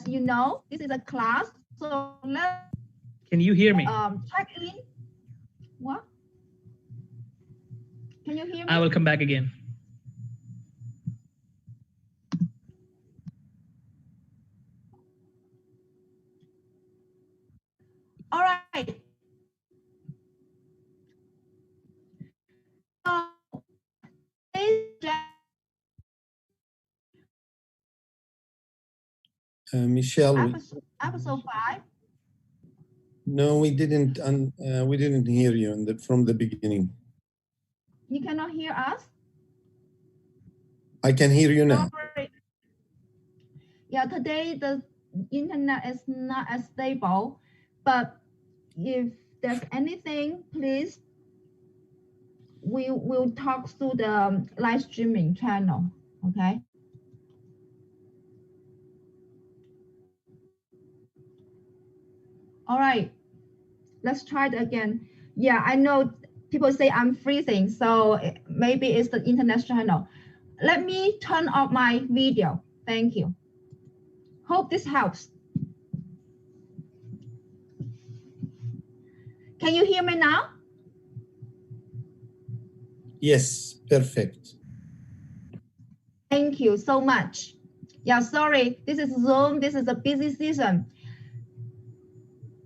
you know, this is a class, so let's Can you hear me? check in. What? Can you hear I me? will come back again. All right. Michelle, Episode 5. no, we didn't hear you from the beginning. You cannot hear us? I can hear you now. Sorry. Yeah, today the internet is not as stable, but if there's anything, please, we will talk through the live streaming channel, okay? All right, let's try it again. Yeah, I know people say I'm freezing, so maybe it's the internet channel. Let me turn off my video. Thank you. Hope this helps. Can you hear me now? Yes, perfect. Thank you so much. Yeah, sorry, this is Zoom. This is a busy season.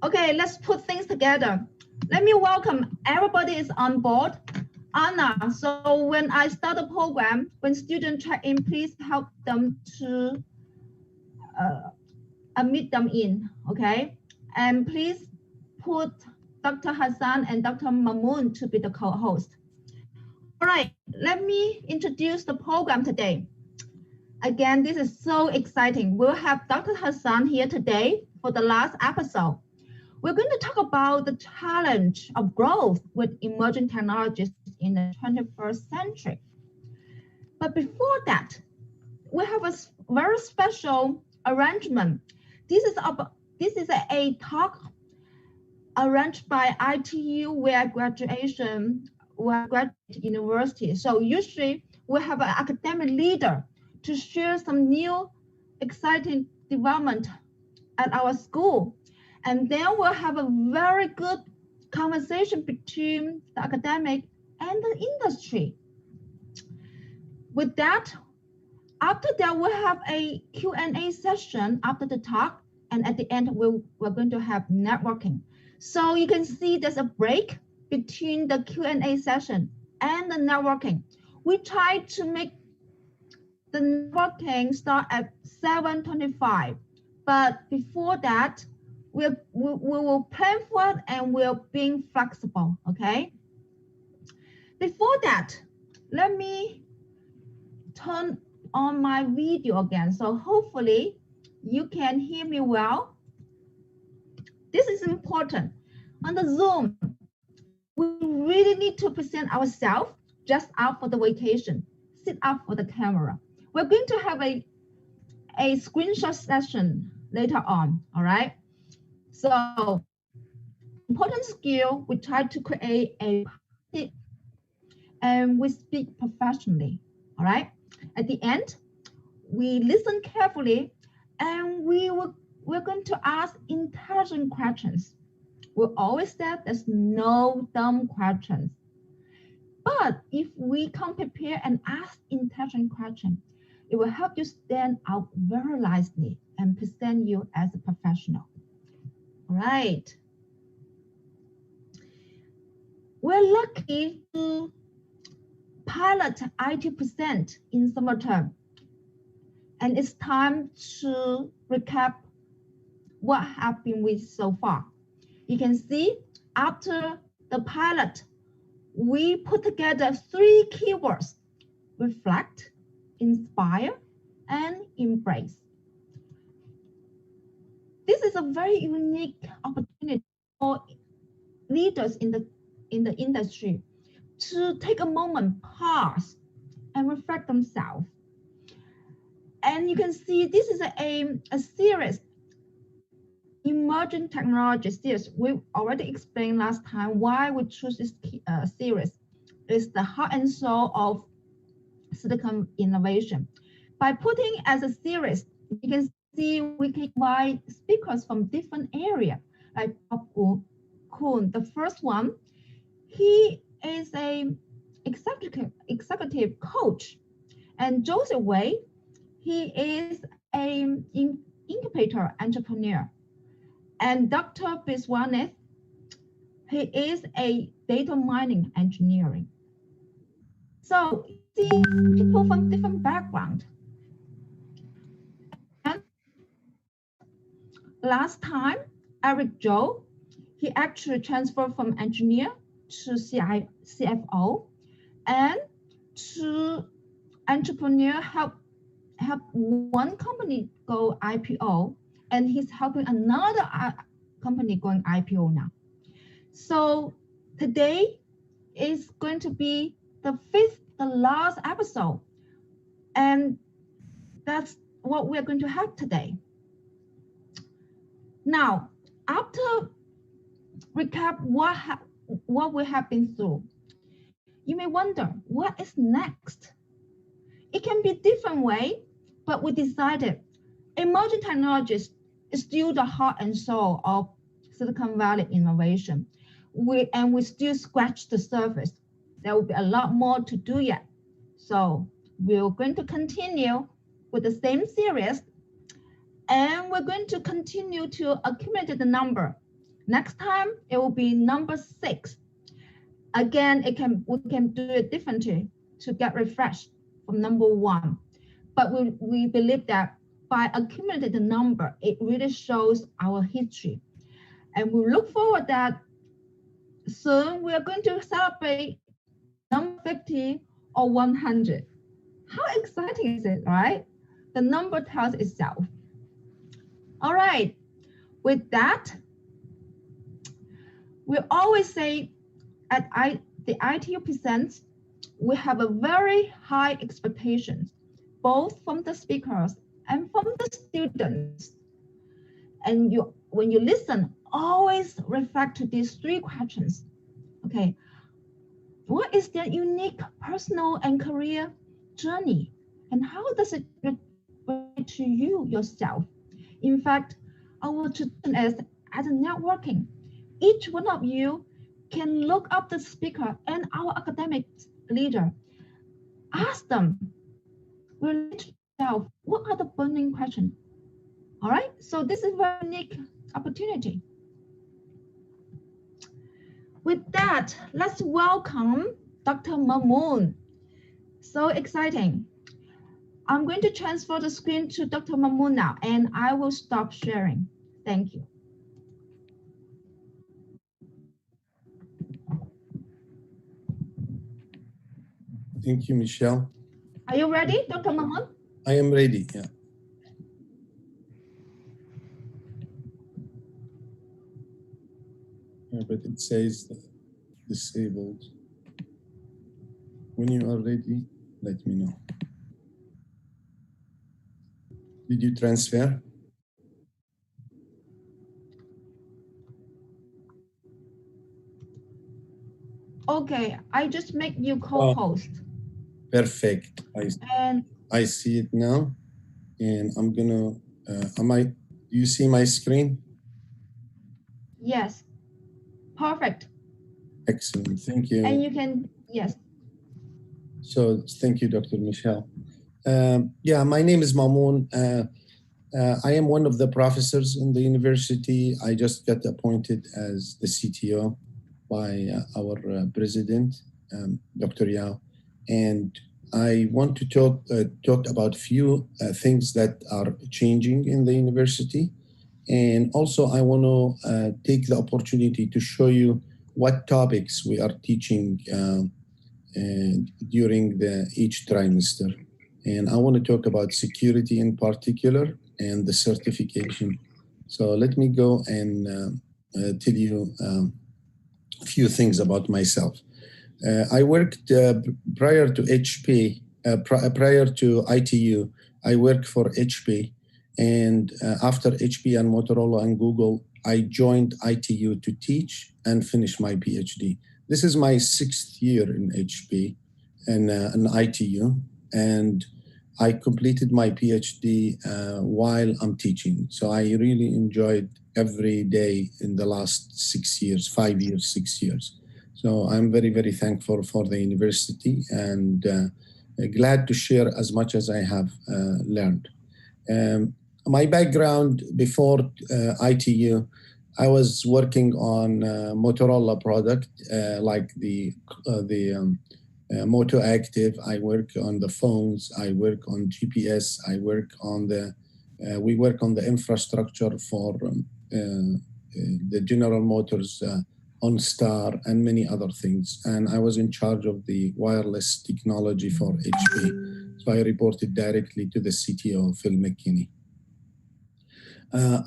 Okay, let's put things together. Let me welcome everybody is on board. Anna, so when I start the program, when students check in, please help them to admit them in, okay? And please put Dr. Hassaan and Dr. Mamoon to be the co-host. All right, let me introduce the program today. Again, this is so exciting. We'll have Dr. Hassaan here today for the last episode. We're going to talk about the challenge of growth with emerging technologies in the 21st century. But before that, we have a very special arrangement. This is a talk arranged by ITU, where graduate university. So usually we have an academic leader to share some new exciting development at our school. And then we'll have a very good conversation between the academic and the industry. With that, after that, we'll have a Q&A session after the talk. And at the end, we're going to have networking. So you can see there's a break between the Q&A session and the networking. We try to make the networking start at 7:25. But before that, we will plan for it and we're being flexible, okay? Before that, let me turn on my video again. So hopefully you can hear me well. This is important. On the Zoom, we really need to present ourselves just out for the vacation, sit up for the camera. We're going to have a screenshot session later on, all right? So important skill, we try to create a and we speak professionally, all right? At the end, we listen carefully and we're going to ask intelligent questions. We always said there's no dumb questions. But if we come prepared and ask intelligent questions, it will help you stand out very nicely and present you as a professional. All right. We're lucky to pilot 80% in summer term. And it's time to recap what have been with so far. You can see after the pilot, we put together 3 keywords: reflect, inspire, and embrace. This is a very unique opportunity for leaders in the industry to take a moment, pause, and reflect themselves. And you can see this is a series, emerging technology series. We already explained last time why we choose this series. It's the heart and soul of silicon innovation. By putting as a series, you can see we can invite speakers from different areas, like Bob Kuhn, the first one. He is a executive coach, and Joseph Wei, he is an incubator entrepreneur, and Dr. Biswanath, he is a data mining engineering. So you see people from different backgrounds. And last time, Eric Zhou, he actually transferred from engineer to CFO, and to entrepreneur help one company go IPO, and he's helping another company going IPO now. So today is going to be the last episode, and that's what we're going to have today. Now, after recap what we have been through, you may wonder, what is next? It can be a different way, but we decided emerging technologies is still the heart and soul of Silicon Valley innovation. We still scratch the surface. There will be a lot more to do yet. So we're going to continue with the same series, and we're going to continue to accumulate the number. Next time, it will be number 6. Again, we can do it differently to get refreshed from number 1. But we believe that by accumulating the number, it really shows our history. And we look forward that soon we are going to celebrate number 50 or 100. How exciting is it, right? The number tells itself. All right, with that, we always say at the ITU Presents, we have a very high expectations, both from the speakers and from the students. And when you listen, always reflect to these 3 questions. Okay, what is their unique personal and career journey? And how does it relate to you yourself? In fact, our tradition is as a networking. Each one of you can look up the speaker and our academic leader. Ask them, relate to yourself, what are the burning questions? All right, so this is a very unique opportunity. With that, let's welcome Dr. Mamoon. So exciting. I'm going to transfer the screen to Dr. Mamoon now, and I will stop sharing. Thank you. Thank you, Michelle. Are you ready, Dr. Mamoon? I am ready, yeah. But it says disabled. When you are ready, let me know. Did you transfer? Okay, I just make you co-host. Perfect. I see it now, and I'm gonna. Do you see my screen? Yes. Perfect. Excellent. Thank you. And you can, yes. So thank you, Dr. Michelle. Yeah, my name is Mamoon. I am one of the professors in the university. I just got appointed as the CTO by our president, Dr. Yao. And I want to talk about a few things that are changing in the university. And also I want to take the opportunity to show you what topics we are teaching during each trimester. And I want to talk about security in particular and the certification. So let me go and tell you a few things about myself. I worked prior to HP, prior to ITU, I worked for HP. And after HP and Motorola and Google, I joined ITU to teach and finish my PhD. This is my 6th year in HP and ITU. and I completed my PhD while I'm teaching. So I really enjoyed every day in the last 6 years, 5 years, 6 years. So I'm very, very thankful for the university and glad to share as much as I have learned. Um, my background before ITU, I was working on Motorola product like the Moto Active. I work on the phones. I work on GPS. I work on the we work on the infrastructure for the General Motors on Star and many other things. And I was in charge of the wireless technology for HP. So I reported directly to the CTO, Phil McKinney.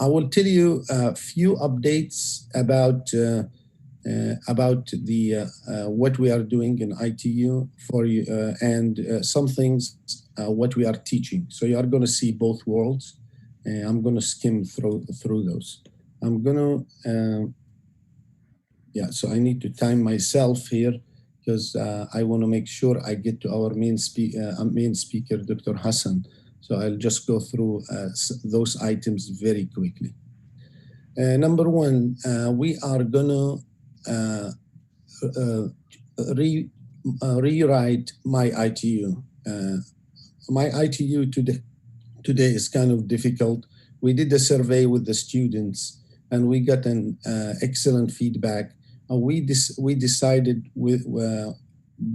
I will tell you a few updates about the what we are doing in ITU for you and some things what we are teaching. So you are going to see both worlds. I'm going to skim through those. I'm going to yeah. So I need to time myself here because I want to make sure I get to our main speaker, Dr. Hassaan. So I'll just go through those items very quickly. Number one, we are going to rewrite my ITU. My ITU today is kind of difficult. We did a survey with the students and we got an excellent feedback. We decided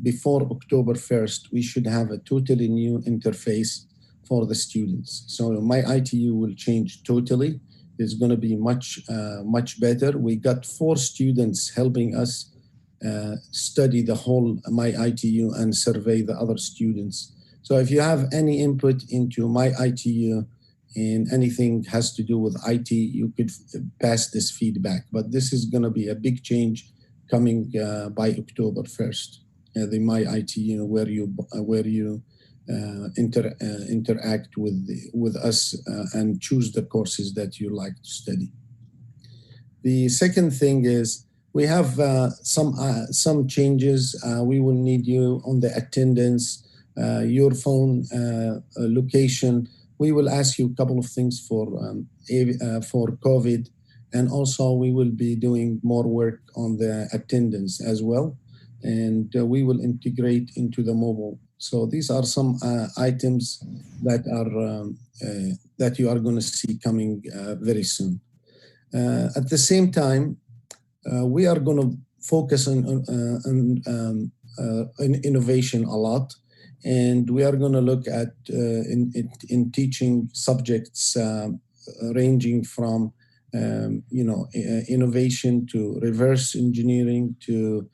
before October 1st, we should have a totally new interface for the students. So my ITU will change totally. It's going to be much better. We got 4 students helping us study the whole my ITU and survey the other students. So if you have any input into my ITU and anything has to do with IT, you could pass this feedback. But this is going to be a big change coming by October 1st. The my ITU where you interact with us and choose the courses that you like to study. The second thing is we have some changes. We will need you on the attendance, your phone location. We will ask you a couple of things for COVID, and also we will be doing more work on the attendance as well, and we will integrate into the mobile. So these are some items that you are going to see coming very soon. At the same time, we are going to focus on innovation a lot, and we are going to look at in teaching subjects ranging from innovation to reverse engineering to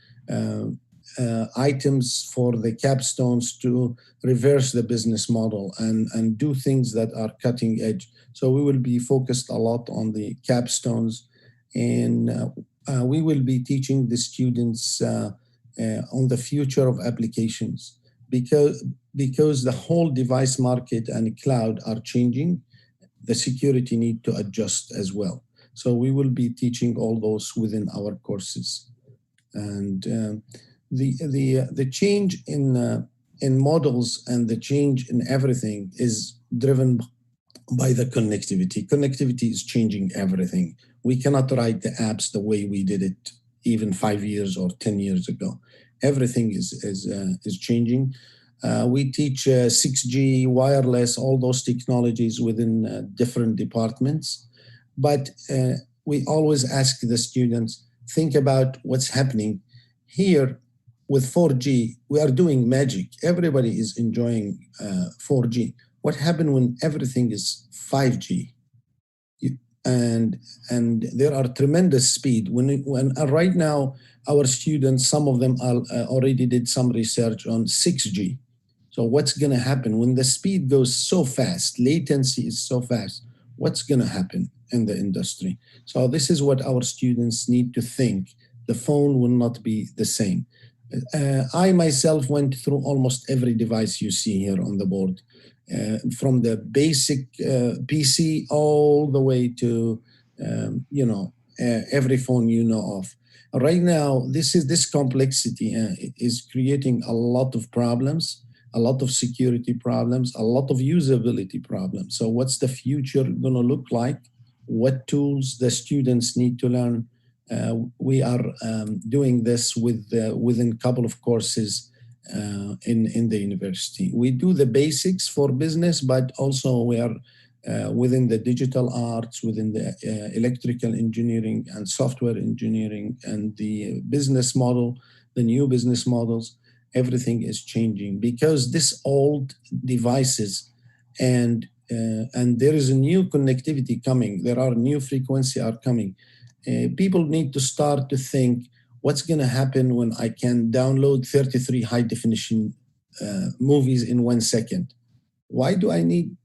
items for the capstones to reverse the business model and do things that are cutting edge. So we will be focused a lot on the capstones, and we will be teaching the students on the future of applications because the whole device market and cloud are changing. The security need to adjust as well. So we will be teaching all those within our courses. And the change in models and the change in everything is driven by the connectivity. Connectivity is changing everything. We cannot write the apps the way we did it even 5 years or 10 years ago. Everything is changing. We teach 6G, wireless, all those technologies within different departments. But we always ask the students, think about what's happening here with 4G. We are doing magic. Everybody is enjoying 4G. What happened when everything is 5G? And there are tremendous speed. When right now, our students, some of them are, already did some research on 6G. So what's going to happen when the speed goes so fast, latency is so fast, what's going to happen in the industry? So this is what our students need to think. The phone will not be the same. I myself went through almost every device you see here on the board, from the basic PC all the way to, every phone you know of. Right now, this complexity is creating a lot of problems. a lot of security problems, a lot of usability problems. So what's the future going to look like? What tools the students need to learn? We are doing this within a couple of courses in the university. We do the basics for business, but also we are within the digital arts, within the electrical engineering and software engineering and the business model, the new business models. Everything is changing because this old devices and there is a new connectivity coming. There are new frequency are coming. People need to start to think what's going to happen when I can download 33 high definition movies in 1 second. Why do I need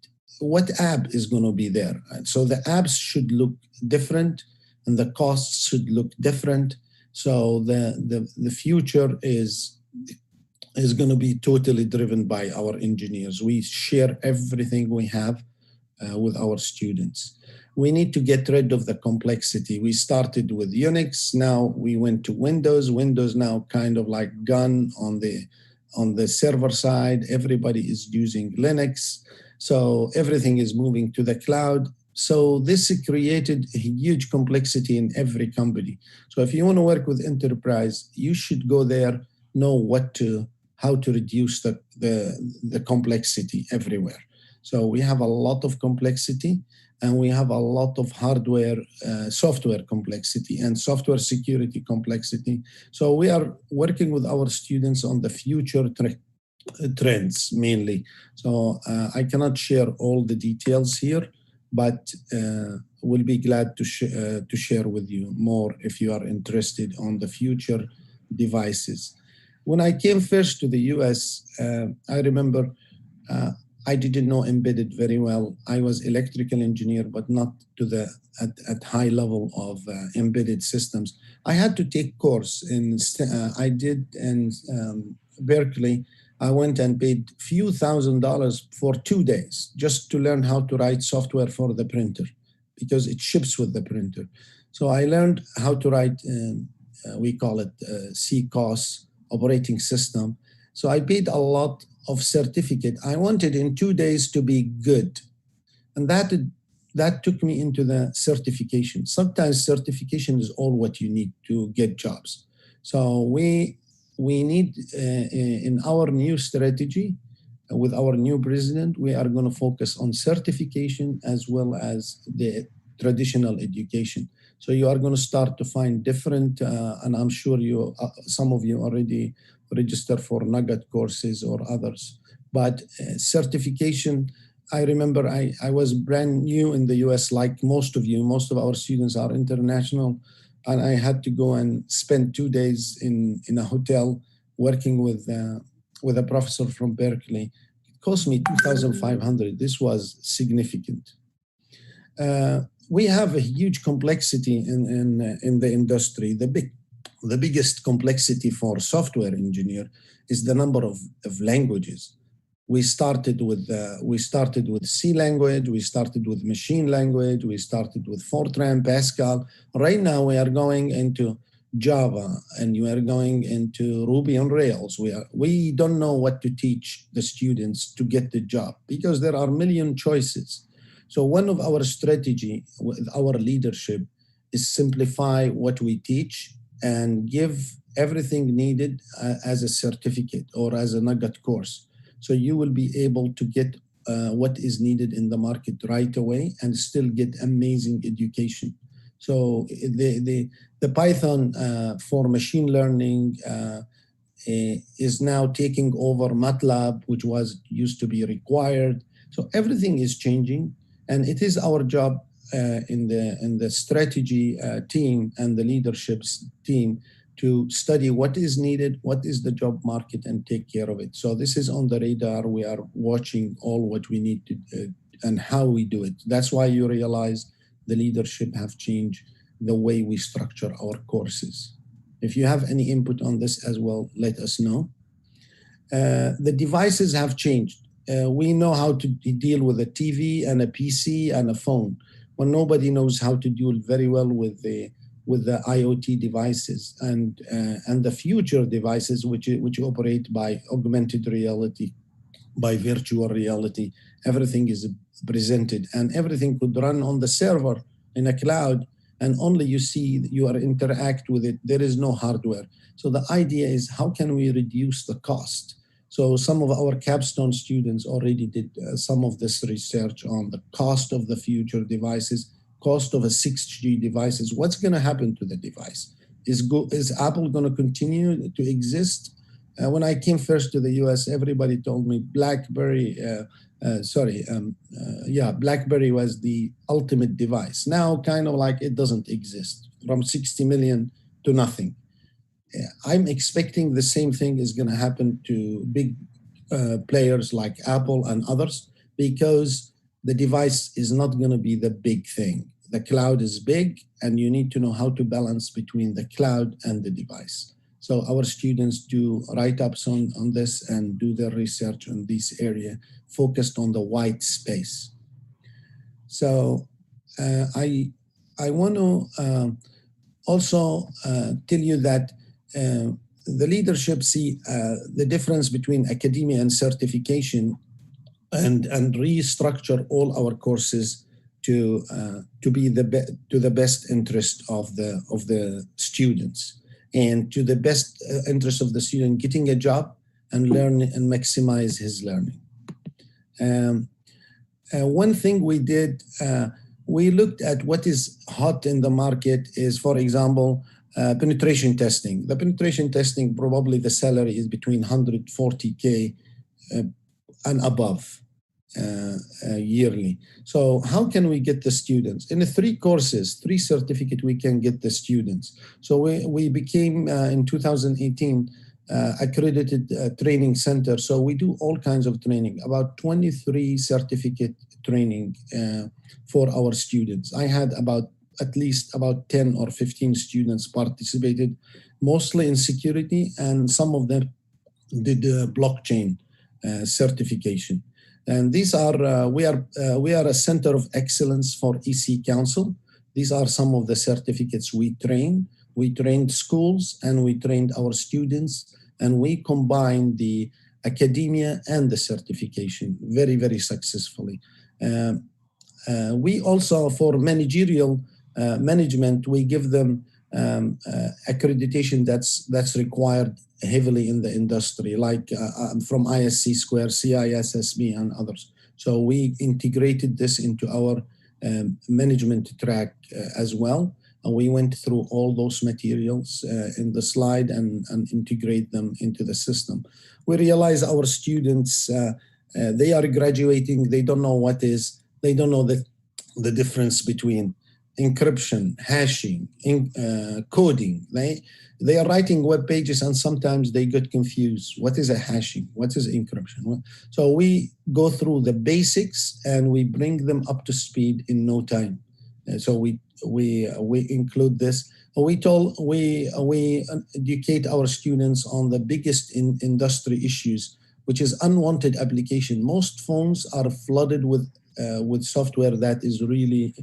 what app is going to be there? And so the apps should look different and the costs should look different. So the future is going to be totally driven by our engineers. We share everything we have with our students. We need to get rid of the complexity. We started with Unix, now we went to Windows. Windows now kind of like gone on the server side. Everybody is using Linux. So everything is moving to the cloud. So this created a huge complexity in every company. So if you want to work with enterprise, you should go there, know how to reduce the complexity everywhere. So we have a lot of complexity and we have a lot of hardware, software complexity and software security complexity. So we are working with our students on the future trends mainly. So I cannot share all the details here, but we'll be glad to share with you more if you are interested on the future devices. When I came first to the US, I remember I didn't know embedded very well. I was electrical engineer, but not to the at high level of embedded systems. I had to take course in. I did in Berkeley. I went and paid few $1,000s for 2 days just to learn how to write software for the printer because it ships with the printer. So I learned how to write. We call it CCOS operating system. So I paid a lot of certificate. I wanted in 2 days to be good. And that took me into the certification. Sometimes certification is all what you need to get jobs. So we need in our new strategy with our new president, we are going to focus on certification as well as the traditional education. So you are going to start to find different, and I'm sure some of you already register for nugget courses or others. But certification, I remember I was brand new in the US, like most of you. Most of our students are international. And I had to go and spend 2 days in a hotel working with a professor from Berkeley. It cost me $2,500. This was significant. We have a huge complexity in the industry. The biggest complexity for software engineer is the number of languages. We started with C language, we started with machine language, we started with Fortran, Pascal. Right now we are going into Java and we are going into Ruby on Rails. We don't know what to teach the students to get the job because there are a million choices. So one of our strategy with our leadership is simplify what we teach and give everything needed as a certificate or as a nugget course. So you will be able to get what is needed in the market right away and still get amazing education. So the Python for machine learning is now taking over MATLAB, which was used to be required. So everything is changing, and it is our job in the strategy team and the leadership team to study what is needed, what is the job market, and take care of it. So this is on the radar. We are watching all what we need to and how we do it. That's why you realize the leadership have changed the way we structure our courses. If you have any input on this as well, let us know. The devices have changed. We know how to deal with a TV and a PC and a phone, but nobody knows how to deal very well with the IoT devices and the future devices which operate by augmented reality by virtual reality. Everything is presented, and everything could run on the server in a cloud, and only you see, you are interact with it. There is no hardware. So the idea is, how can we reduce the cost? So some of our capstone students already did some of this research on the cost of the future devices, cost of a 6G devices. What's going to happen to the device? Is Apple going to continue to exist? When I came first to the US, everybody told me BlackBerry, BlackBerry was the ultimate device. Now, kind of like it doesn't exist, from 60 million to nothing. I'm expecting the same thing is going to happen to big players like Apple and others, because the device is not going to be the big thing. The cloud is big, and you need to know how to balance between the cloud and the device. So our students do write-ups on this and do their research on this area, focused on the white space. So I want to also tell you that the leadership see the difference between academia and certification, and restructure all our courses to be to the best interest of the students, and to the best interest of the student getting a job and learn and maximize his learning. One thing we did, we looked at what is hot in the market is, for example, penetration testing. The penetration testing, probably the salary is between 140K and above yearly. So how can we get the students? In the 3 courses, 3 certificates, we can get the students. So we became, in 2018, accredited training center. So we do all kinds of training, about 23 certificate training for our students. I had at least about 10 or 15 students participated, mostly in security, and some of them did blockchain certification. And these are, we are a center of excellence for EC Council. These are some of the certificates we train. We trained schools and we trained our students, and we combined the academia and the certification very, very successfully. We also, for managerial management, we give them accreditation that's required heavily in the industry, like from ISC Square, CISSB, and others. So we integrated this into our management track as well. And we went through all those materials in the slide and integrate them into the system. We realize our students, they are graduating, they don't know they don't know the difference between encryption, hashing, coding. They are writing web pages, and sometimes they get confused. What is a hashing? What is encryption? So we go through the basics and we bring them up to speed in no time. So we include this. We educate our students on the biggest industry issues, which is unwanted application. Most phones are flooded with software that is really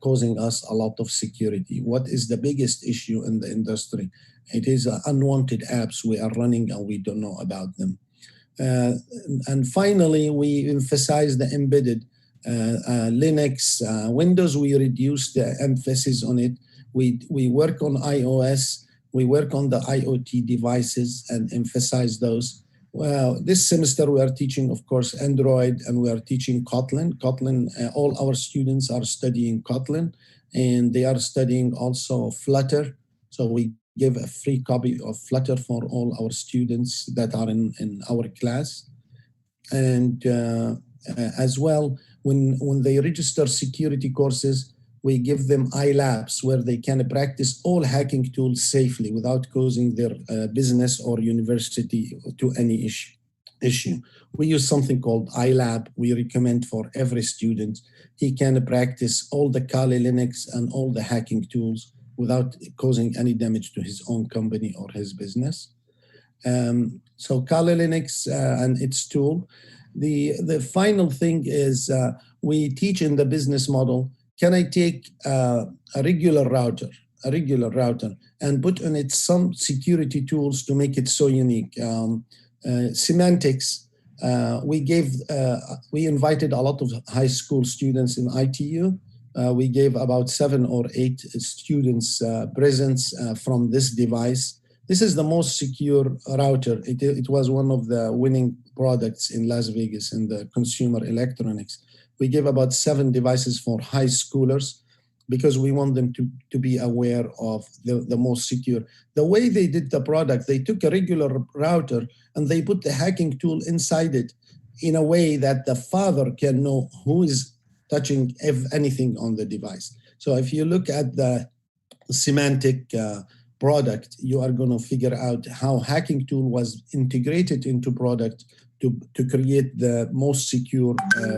causing us a lot of security. What is the biggest issue in the industry? It is unwanted apps we are running and we don't know about them. And finally, we emphasize the embedded Linux, Windows. We reduce the emphasis on it. We work on iOS. We work on the IoT devices and emphasize those. Well, this semester we are teaching, of course, Android, and we are teaching Kotlin. Kotlin, all our students are studying Kotlin, and they are studying also Flutter. So we give a free copy of Flutter for all our students that are in our class. And as well, when they register security courses, we give them iLabs where they can practice all hacking tools safely without causing their business or university to any issue. We use something called iLab. We recommend for every student. He can practice all the Kali Linux and all the hacking tools without causing any damage to his own company or his business. So Kali Linux and its tool. The final thing is we teach in the business model. Can I take a regular router, and put on it some security tools to make it so unique? Semantics we invited a lot of high school students in ITU. We gave about 7 or 8 students presents from this device. This is the most secure router. It was one of the winning products in Las Vegas in the consumer electronics. We gave about 7 devices for high schoolers because we want them to be aware of the most secure. The way they did the product, they took a regular router and they put the hacking tool inside it in a way that the father can know who is touching anything on the device. So if you look at the semantic product, you are going to figure out how hacking tool was integrated into product to create the most secure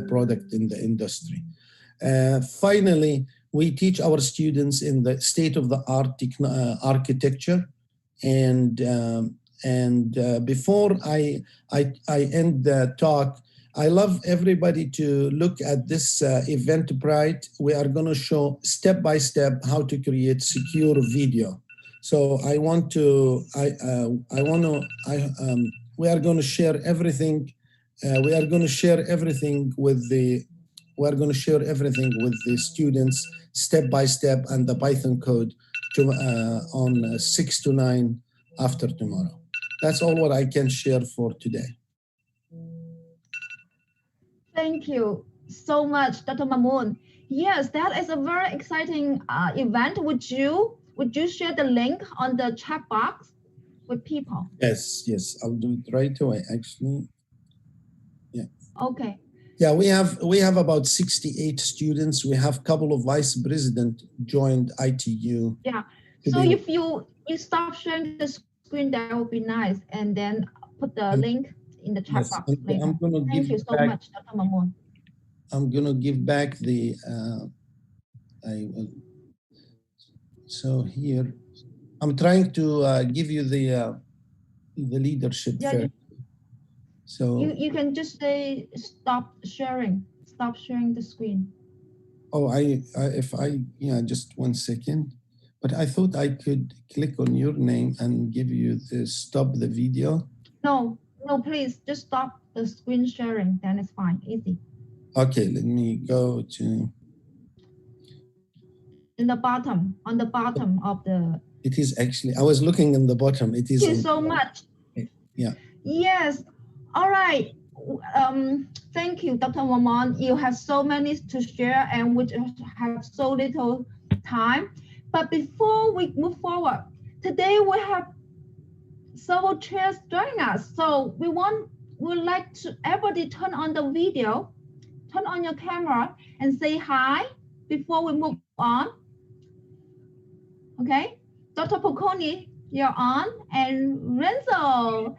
product in the industry. Finally, we teach our students in the state-of-the-art architecture, and before I end the talk, I love everybody to look at this Eventbrite. We are going to show step by step how to create secure video. So we are going to share everything. We are going to share everything with the students step by step and the Python code on 6 to 9 after tomorrow. That's all what I can share for today. Thank you so much, Dr. Mamoon. Yes, that is a very exciting event. Would you share the link on the chat box with people? Yes, I'll do it right away. Actually, yeah. Okay. Yeah, we have about 68 students. We have a couple of vice president joined ITU. Yeah. So if you stop sharing the screen, that would be nice, and then put the link in the chat box later. Thank you so much, Dr. Mamoon. I'm gonna give back the. So here, I'm trying to give you the leadership. Yeah, so you can just say stop sharing the screen. Oh, just 1 second. But I thought I could click on your name and give you the stop the video. No, please just stop the screen sharing. Then it's fine, easy. Okay, let me go to. In the bottom, on the bottom of the. It is actually. I was looking in the bottom. It is. Thank you so much. Yeah. Yes. All right. Thank you, Dr. Mamoon. You have so many to share, and we have so little time. But before we move forward, today we have several chairs joining us. So we would like to everybody turn on the video, turn on your camera, and say hi before we move on. Okay, Dr. Pocconi, you're on, and Renzo,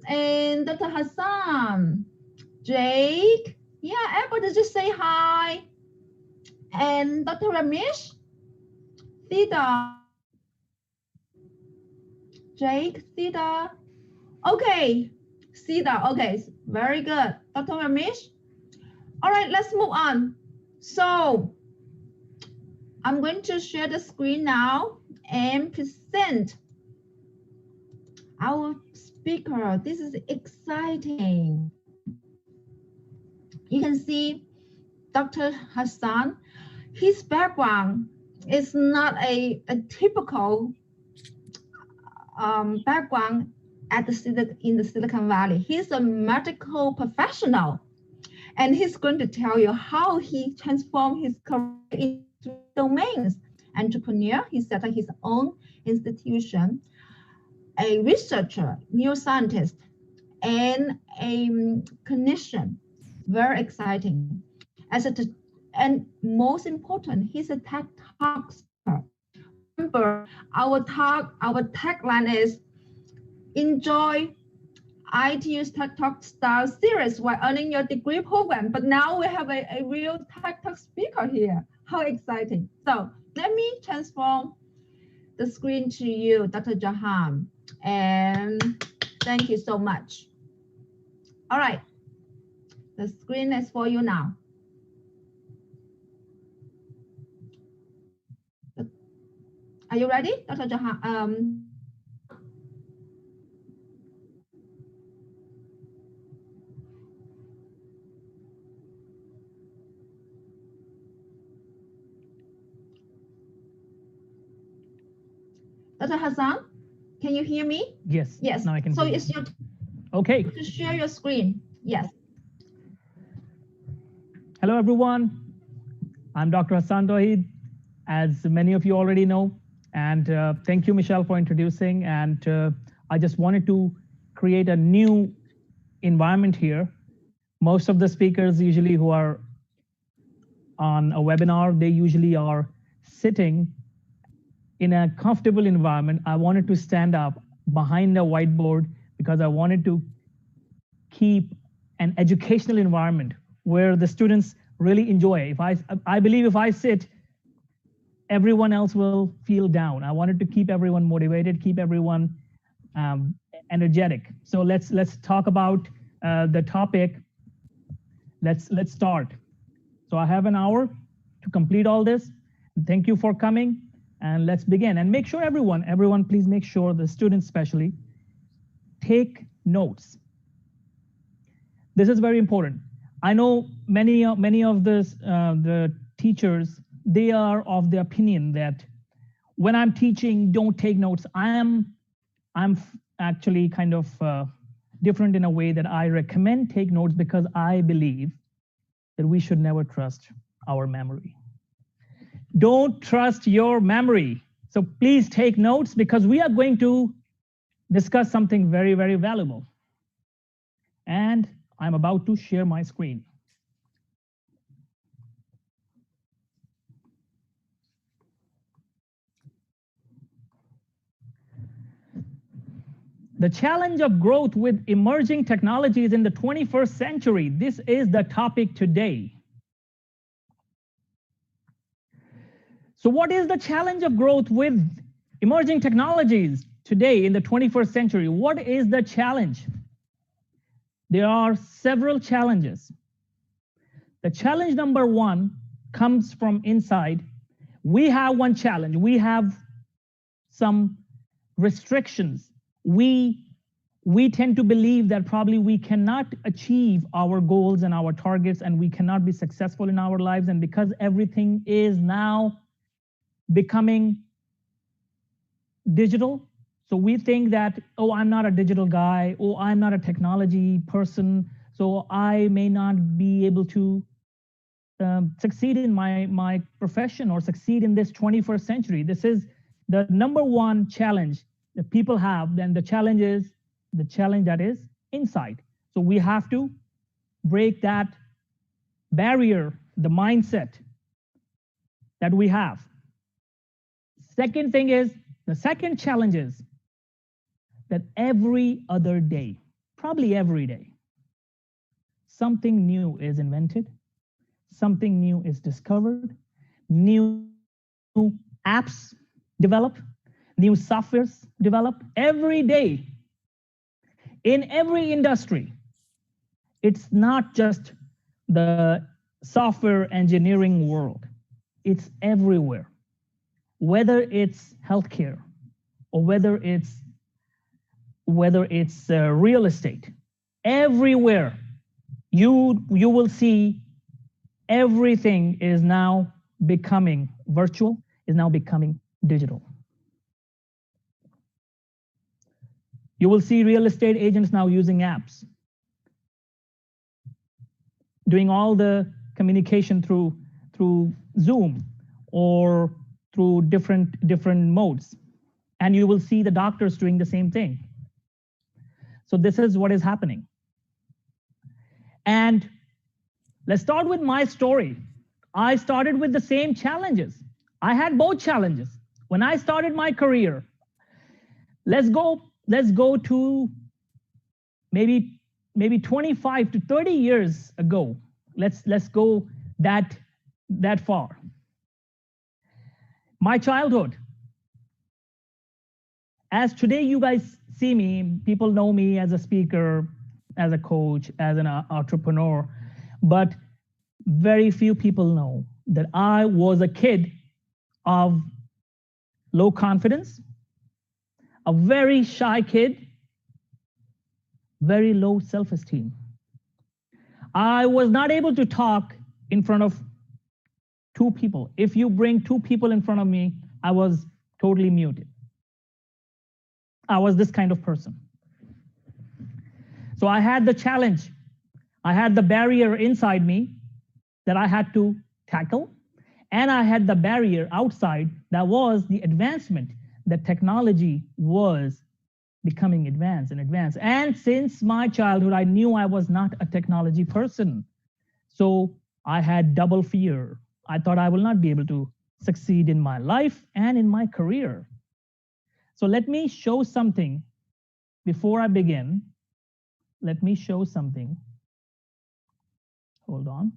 and Dr. Hassaan, Jake, yeah, everybody just say hi. And Dr. Ramesh, Theta, Jake, Theta, okay, Theta, okay, very good. Dr. Ramesh, all right, let's move on. So I'm going to share the screen now and present our speaker. This is exciting. You can see Dr. Hassaan. His background is not a typical background in the Silicon Valley. He's a medical professional, and he's going to tell you how he transformed his career into domains. Entrepreneur, he set up his own institution, a researcher, neuroscientist, and a clinician. Very exciting. And most important, he's a TED Talk speaker. Remember, our tagline is enjoy ITU's TED Talk style series while earning your degree program. But now we have a real TED Talk speaker here. How exciting. So let me transform the screen to you, Dr. Jahan. And thank you so much. All right, the screen is for you now. Are you ready, Dr. Jahan? Dr. Hassaan, can you hear me? Yes. Yes. Now I can So hear you. it's your Okay. to share your screen. Yes. Hello, everyone. I'm Dr. Hassaan Tohid, as many of you already know. And thank you, Michelle, for introducing. And I just wanted to create a new environment here. Most of the speakers usually who are on a webinar, they usually are sitting in a comfortable environment. I wanted to stand up behind a whiteboard because I wanted to keep an educational environment where the students really enjoy. I believe if I sit, everyone else will feel down. I wanted to keep everyone motivated, keep everyone um, energetic. So let's talk about the topic. Let's start. So I have an hour to complete all this. Thank you for coming, and let's begin. And make sure everyone, please make sure the students especially take notes. This is very important. I know many of the teachers, they are of the opinion that when I'm teaching, don't take notes. I'm actually kind of different in a way that I recommend take notes because I believe that we should never trust our memory. Don't trust your memory. So please take notes because we are going to discuss something very, very valuable. And I'm about to share my screen. The challenge of growth with emerging technologies in the 21st century. This is the topic today. So what is the challenge of growth with emerging technologies today in the 21st century? What is the challenge? There are several challenges. The challenge number one comes from inside. We have one challenge. We have some restrictions. We tend to believe that probably we cannot achieve our goals and our targets, and we cannot be successful in our lives. And because everything is now becoming digital, so we think that, oh, I'm not a digital guy, oh, I'm not a technology person, so I may not be able to succeed in my profession or succeed in this 21st century. This is the number one challenge that people have. Then the challenge is the challenge that is inside. So we have to break that barrier, the mindset that we have. Second thing is, the second challenge is that every other day, probably every day, something new is invented, something new is discovered, new apps develop, new softwares develop every day in every industry. It's not just the software engineering world, it's everywhere. Whether it's healthcare or whether it's real estate, everywhere you will see everything is now becoming virtual, is now becoming digital. You will see real estate agents now using apps, doing all the communication through Zoom or through different modes. And you will see the doctors doing the same thing. So this is what is happening. And let's start with my story. I started with the same challenges. I had both challenges. When I started my career, let's go to maybe 25 to 30 years ago. Let's go that far. My childhood. As today you guys see me, people know me as a speaker, as a coach, as an entrepreneur, but very few people know that I was a kid of low confidence, a very shy kid, very low self-esteem. I was not able to talk in front of two people. If you bring two people in front of me, I was totally muted. I was this kind of person. So I had the challenge. I had the barrier inside me that I had to tackle. And I had the barrier outside that was the advancement, that technology was becoming advanced and advanced. And since my childhood, I knew I was not a technology person. So I had double fear. I thought I will not be able to succeed in my life and in my career. So let me show something before I begin. Let me show something. Hold on.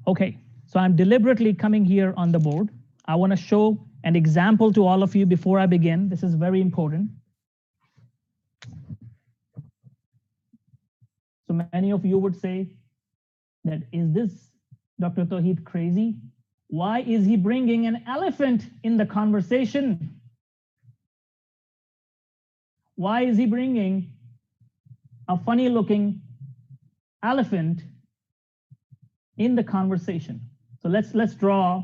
Okay, so I'm deliberately coming here on the board. I want to show an example to all of you before I begin. This is very important. So many of you would say that, is this Dr. Tohid crazy? Why is he bringing an elephant in the conversation? Why is he bringing a funny looking elephant in the conversation? So let's draw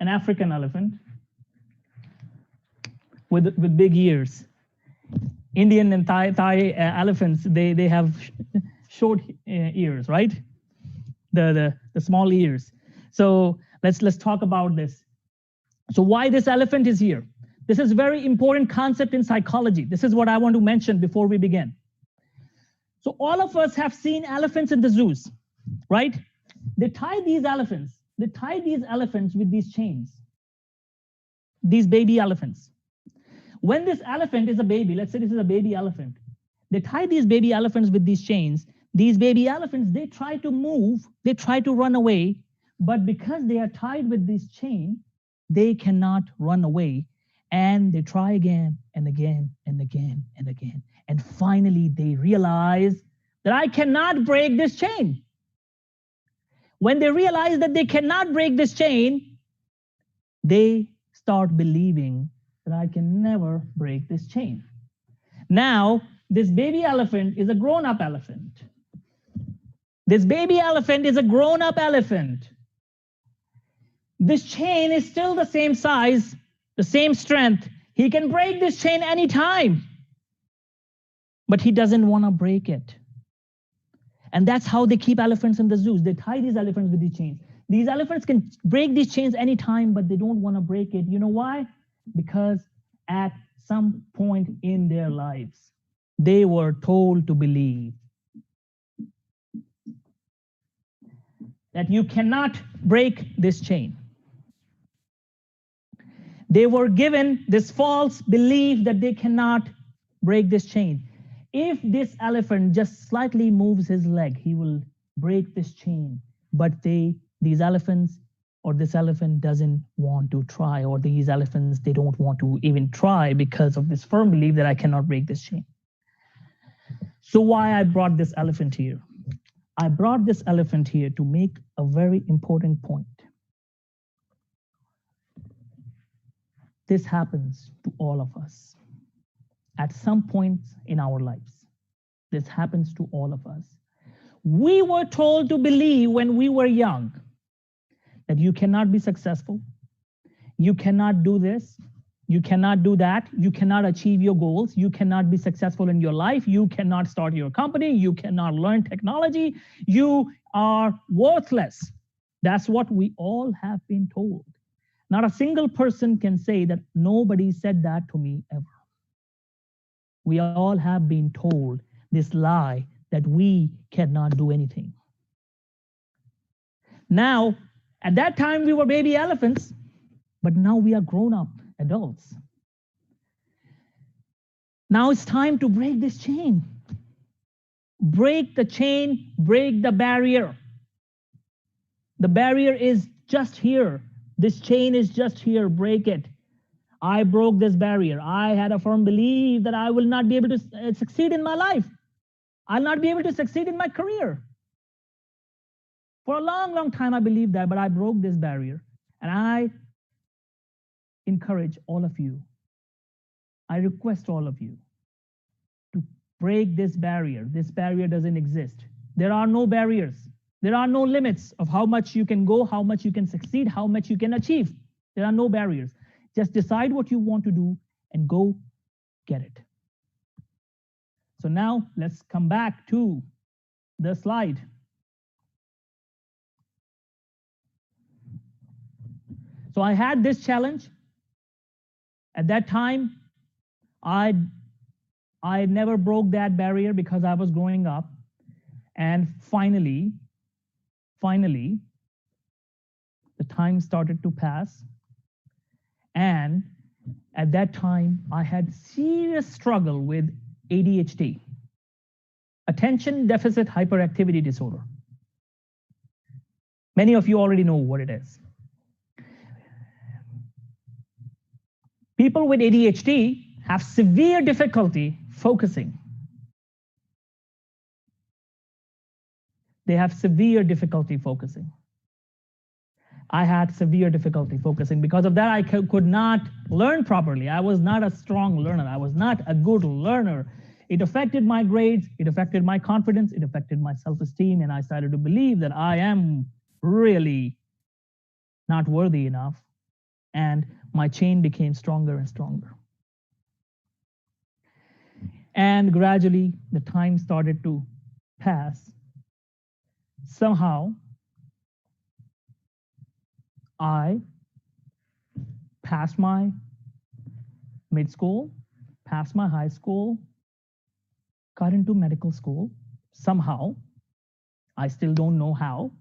an African elephant with big ears. Indian and Thai elephants, they have short ears, right? The small ears. So let's talk about this. So why this elephant is here? This is a very important concept in psychology. This is what I want to mention before we begin. So all of us have seen elephants in the zoos, right? They tie these elephants with these chains, these baby elephants. When this elephant is a baby, let's say this is a baby elephant, they tie these baby elephants with these chains. These baby elephants, they try to move, they try to run away, but because they are tied with this chain, they cannot run away. And they try again and again and again and again. And finally, they realize that I cannot break this chain. When they realize that they cannot break this chain, they start believing that I can never break this chain. Now, this baby elephant is a grown-up elephant. This baby elephant is a grown-up elephant. This chain is still the same size, the same strength. He can break this chain anytime, but he doesn't want to break it. And that's how they keep elephants in the zoos. They tie these elephants with these chains. These elephants can break these chains anytime, but they don't want to break it. You know why? Because at some point in their lives, they were told to believe that you cannot break this chain. They were given this false belief that they cannot break this chain. If this elephant just slightly moves his leg, he will break this chain. But these elephants, or this elephant doesn't want to try, or these elephants, they don't want to even try because of this firm belief that I cannot break this chain. So why I brought this elephant here? I brought this elephant here to make a very important point. This happens to all of us at some point in our lives. This happens to all of us. We were told to believe when we were young that you cannot be successful, you cannot do this, you cannot do that, you cannot achieve your goals, you cannot be successful in your life, you cannot start your company, you cannot learn technology, you are worthless. That's what we all have been told. Not a single person can say that nobody said that to me ever. We all have been told this lie that we cannot do anything. Now, at that time we were baby elephants, but now we are grown-up adults. Now it's time to break this chain. Break the chain, break the barrier. The barrier is just here. This chain is just here, break it. I broke this barrier. I had a firm belief that I will not be able to succeed in my life. I'll not be able to succeed in my career. For a long, long time, I believed that, but I broke this barrier. And I encourage all of you, I request all of you to break this barrier. This barrier doesn't exist. There are no barriers. There are no limits of how much you can go, how much you can succeed, how much you can achieve. There are no barriers. Just decide what you want to do and go get it. So now let's come back to the slide. So I had this challenge. At that time, I never broke that barrier because I was growing up. And finally, the time started to pass. And at that time, I had serious struggle with ADHD, attention deficit hyperactivity disorder. Many of you already know what it is. People with ADHD have severe difficulty focusing. They have severe difficulty focusing. I had severe difficulty focusing. Because of that, I could not learn properly. I was not a strong learner. I was not a good learner. It affected my grades. It affected my confidence. It affected my self-esteem. And I started to believe that I am really not worthy enough. And my chain became stronger and stronger. And gradually, the time started to pass. Somehow, I passed my mid-school, passed my high school, got into medical school. Somehow, I still don't know how.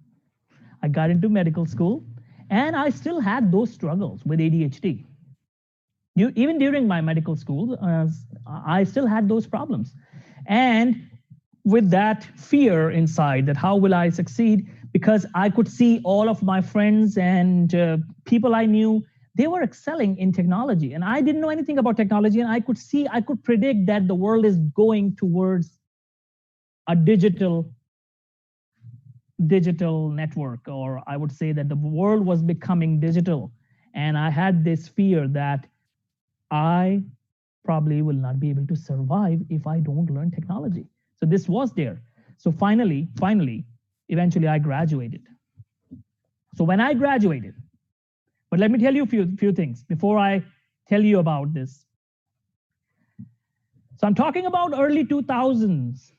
I got into medical school, and I still had those struggles with ADHD. Even during my medical school, I still had those problems. And with that fear inside, that how will I succeed? Because I could see all of my friends and people I knew, they were excelling in technology. And I didn't know anything about technology. And I could predict that the world is going towards a digital network, or I would say that the world was becoming digital. And I had this fear that I probably will not be able to survive if I don't learn technology. So this was there. So finally, eventually I graduated. So when I graduated, but let me tell you a few things before I tell you about this. So I'm talking about early 2000s,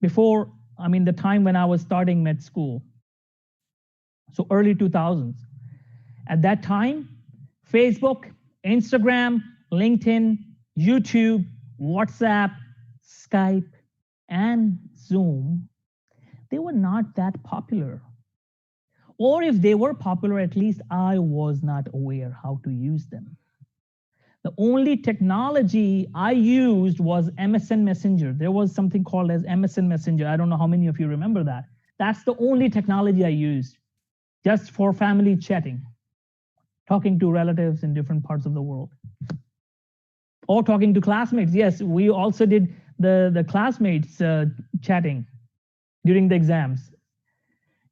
the time when I was starting med school. So early 2000s. At that time, Facebook, Instagram, LinkedIn, YouTube, WhatsApp, Skype, and Zoom, they were not that popular. Or if they were popular, at least I was not aware how to use them. The only technology I used was MSN Messenger. There was something called as MSN Messenger. I don't know how many of you remember that. That's the only technology I used, just for family chatting, talking to relatives in different parts of the world. Or talking to classmates. Yes, we also did the classmates chatting during the exams.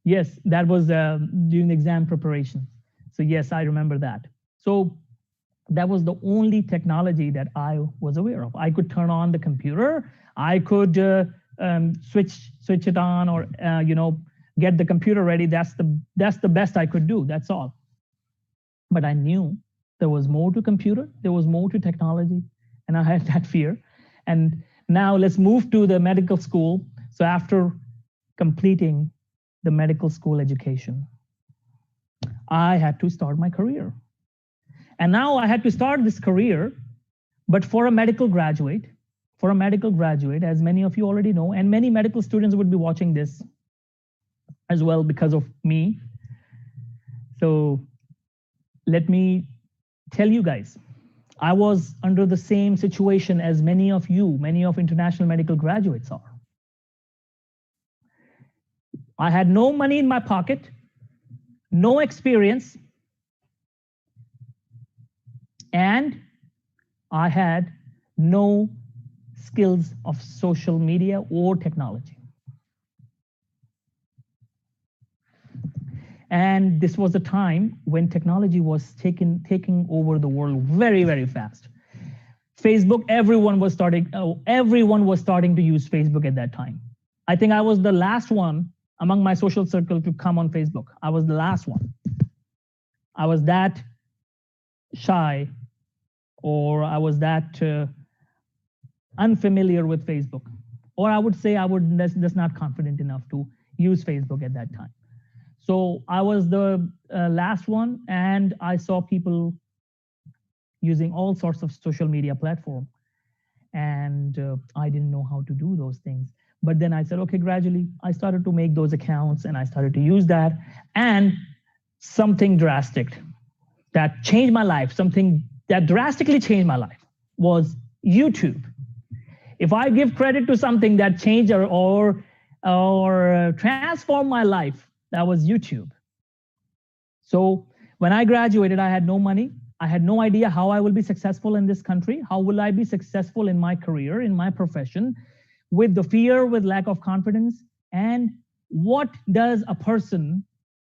Yes, that was during the exam preparation. So yes, I remember that. So that was the only technology that I was aware of. I could turn on the computer. I could switch it on, or get the computer ready. That's the best I could do. That's all. But I knew there was more to computer. There was more to technology, and I had that fear. And now let's move to the medical school. So after completing the medical school education, I had to start my career. And now I had to start this career, but for a medical graduate, as many of you already know, and many medical students would be watching this as well because of me. So let me tell you guys, I was under the same situation as many of international medical graduates are. I had no money in my pocket, no experience, and I had no skills of social media or technology. And this was a time when technology was taking over the world very, very fast. Facebook, everyone was starting to use Facebook at that time. I think I was the last one among my social circle to come on Facebook. I was the last one. I was that shy or I was that unfamiliar with Facebook, or I would say I was just not confident enough to use Facebook at that time. So I was the last one, and I saw people using all sorts of social media platform, and I didn't know how to do those things. But then I said, okay, gradually I started to make those accounts and I started to use that, and something drastic that changed my life, something that drastically changed my life was YouTube. If I give credit to something that changed or transformed my life, that was YouTube. So when I graduated, I had no money. I had no idea how I will be successful in this country. How will I be successful in my career, in my profession, with the fear, with lack of confidence? And what does a person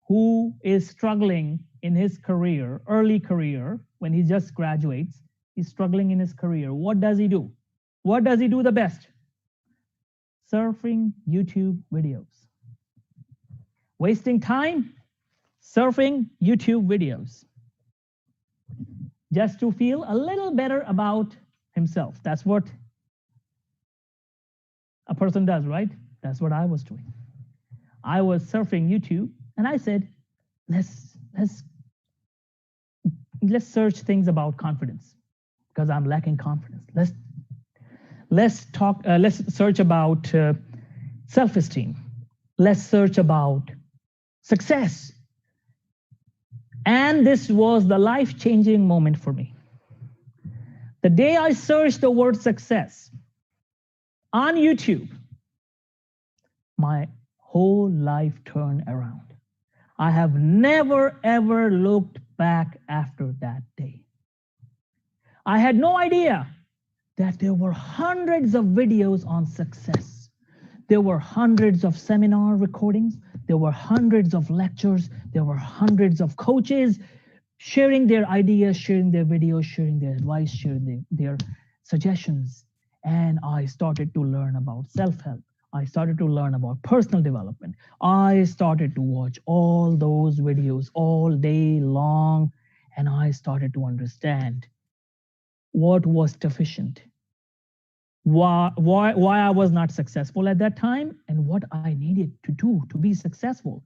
who is struggling in his career, early career, when he just graduates, he's struggling in his career, what does he do? What does he do the best? Surfing YouTube videos. Wasting time surfing YouTube videos just to feel a little better about himself. That's what a person does, right? That's what I was doing. I was surfing YouTube and I said, let's search things about confidence because I'm lacking confidence. Let's search about self-esteem. Let's search about success. And this was the life-changing moment for me. The day I searched the word success on YouTube, my whole life turned around. I have never, ever looked back after that day. I had no idea that there were hundreds of videos on success. There were hundreds of seminar recordings. There were hundreds of lectures. There were hundreds of coaches sharing their ideas, sharing their videos, sharing their advice, sharing their suggestions. And I started to learn about self-help. I started to learn about personal development. I started to watch all those videos all day long, and I started to understand what was deficient, why I was not successful at that time, and what I needed to do to be successful.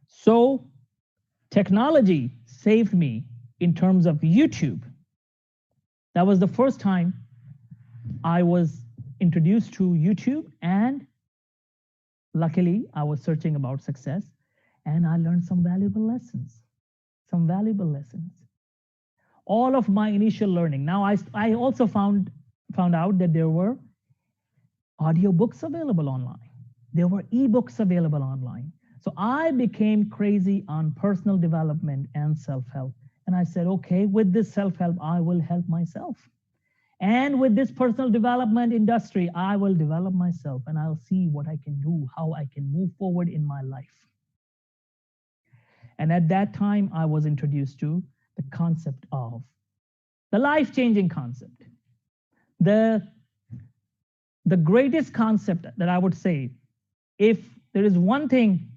So technology saved me in terms of YouTube. That was the first time I was introduced to YouTube, and luckily I was searching about success and I learned some valuable lessons. All of my initial learning. Now I also found out that there were audiobooks available online. There were ebooks available online. So I became crazy on personal development and self-help. And I said, okay, with this self-help, I will help myself. And with this personal development industry, I will develop myself and I'll see what I can do, how I can move forward in my life. And at that time, I was introduced to the concept of the life-changing concept. The greatest concept that I would say, if there is one thing,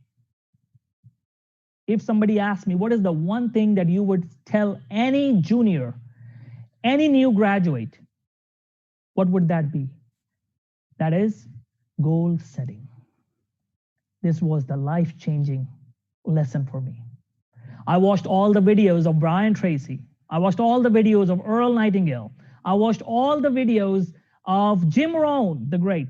if somebody asked me, what is the one thing that you would tell any junior, any new graduate, what would that be? That is goal setting. This was the life-changing lesson for me. I watched all the videos of Brian Tracy. I watched all the videos of Earl Nightingale. I watched all the videos of Jim Rohn, the great.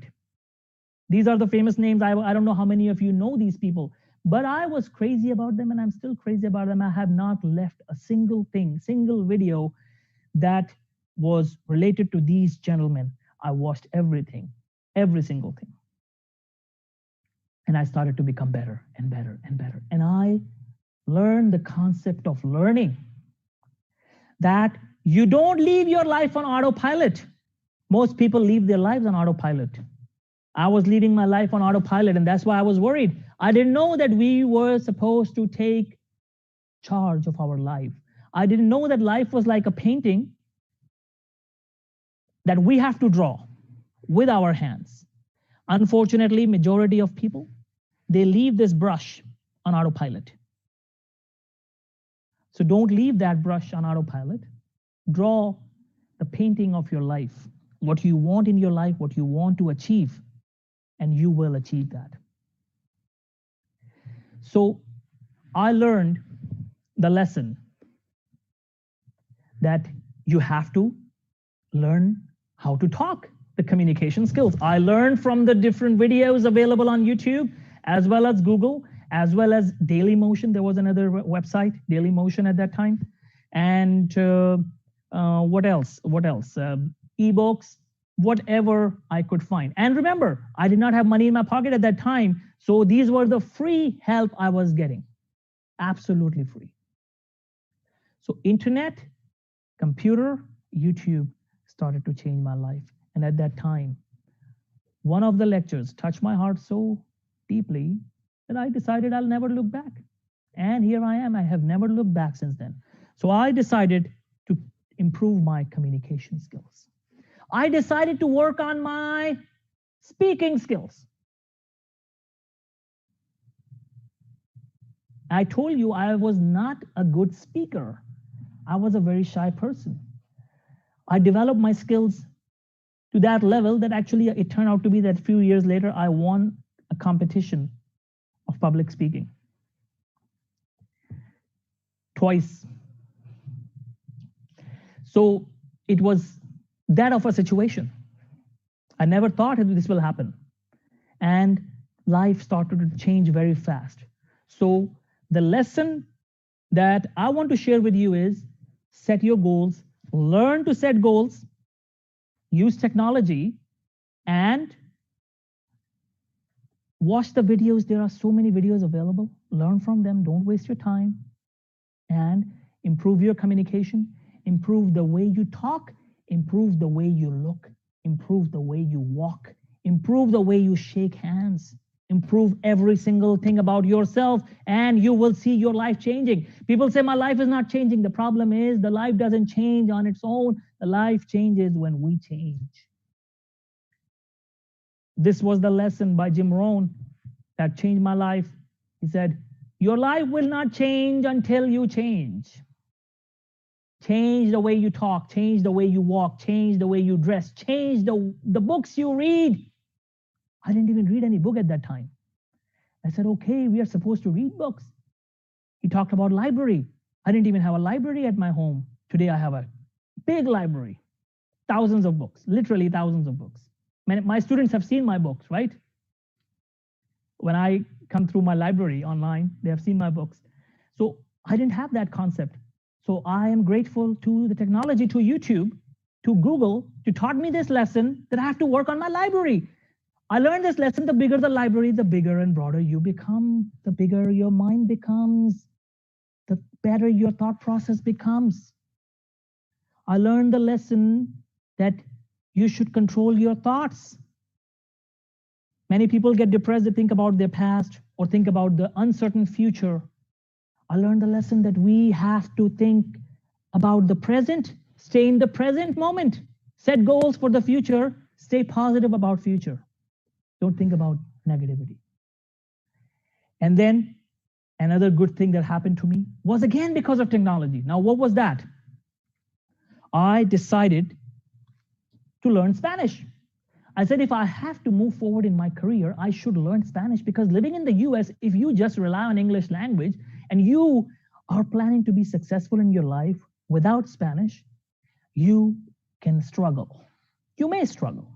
These are the famous names. I don't know how many of you know these people, but I was crazy about them and I'm still crazy about them. I have not left a single video that was related to these gentlemen. I watched everything, every single thing. And I started to become better and better and better. And I learned the concept of learning, that you don't live your life on autopilot. Most people live their lives on autopilot. I was living my life on autopilot, and that's why I was worried. I didn't know that we were supposed to take charge of our life. I didn't know that life was like a painting that we have to draw with our hands. Unfortunately, majority of people, they leave this brush on autopilot. So don't leave that brush on autopilot. Draw the painting of your life, what you want in your life, what you want to achieve, and you will achieve that. So I learned the lesson that you have to learn how to talk, the communication skills. I learned from the different videos available on YouTube, as well as Google, as well as Dailymotion. There was another website, Dailymotion at that time. And what else? Ebooks, whatever I could find. And remember, I did not have money in my pocket at that time. So these were the free help I was getting. Absolutely free. So internet, computer, YouTube started to change my life. And at that time, one of the lectures touched my heart so deeply that I decided I'll never look back. And here I am. I have never looked back since then. So I decided to improve my communication skills. I decided to work on my speaking skills. I told you I was not a good speaker. I was a very shy person. I developed my skills to that level that actually it turned out to be that a few years later, I won a competition of public speaking. Twice. So it was that of a situation. I never thought this will happen. And life started to change very fast. So the lesson that I want to share with you is set your goals, learn to set goals, use technology, and watch the videos. There are so many videos available. Learn from them. Don't waste your time. And improve your communication, improve the way you talk, improve the way you look, improve the way you walk, improve the way you shake hands, improve every single thing about yourself, and you will see your life changing. People say, my life is not changing. The problem is the life doesn't change on its own. The life changes when we change. This was the lesson by Jim Rohn that changed my life. He said, your life will not change until you change. Change the way you talk, change the way you walk, change the way you dress, change the books you read. I didn't even read any book at that time. I said, okay, we are supposed to read books. He talked about library. I didn't even have a library at my home. Today I have a big library, thousands of books, literally thousands of books. My students have seen my books, right? When I come through my library online, they have seen my books. So I didn't have that concept. So I am grateful to the technology, to YouTube, to Google, to taught me this lesson that I have to work on my library. I learned this lesson, the bigger the library, the bigger and broader you become, the bigger your mind becomes, the better your thought process becomes. I learned the lesson that you should control your thoughts. Many people get depressed, they think about their past or think about the uncertain future. I learned the lesson that we have to think about the present, stay in the present moment, set goals for the future, stay positive about future. Don't think about negativity. And then another good thing that happened to me was again because of technology. Now, what was that? I decided to learn Spanish. I said, if I have to move forward in my career, I should learn Spanish, because living in the US, if you just rely on English language and you are planning to be successful in your life without Spanish, you can struggle. You may struggle.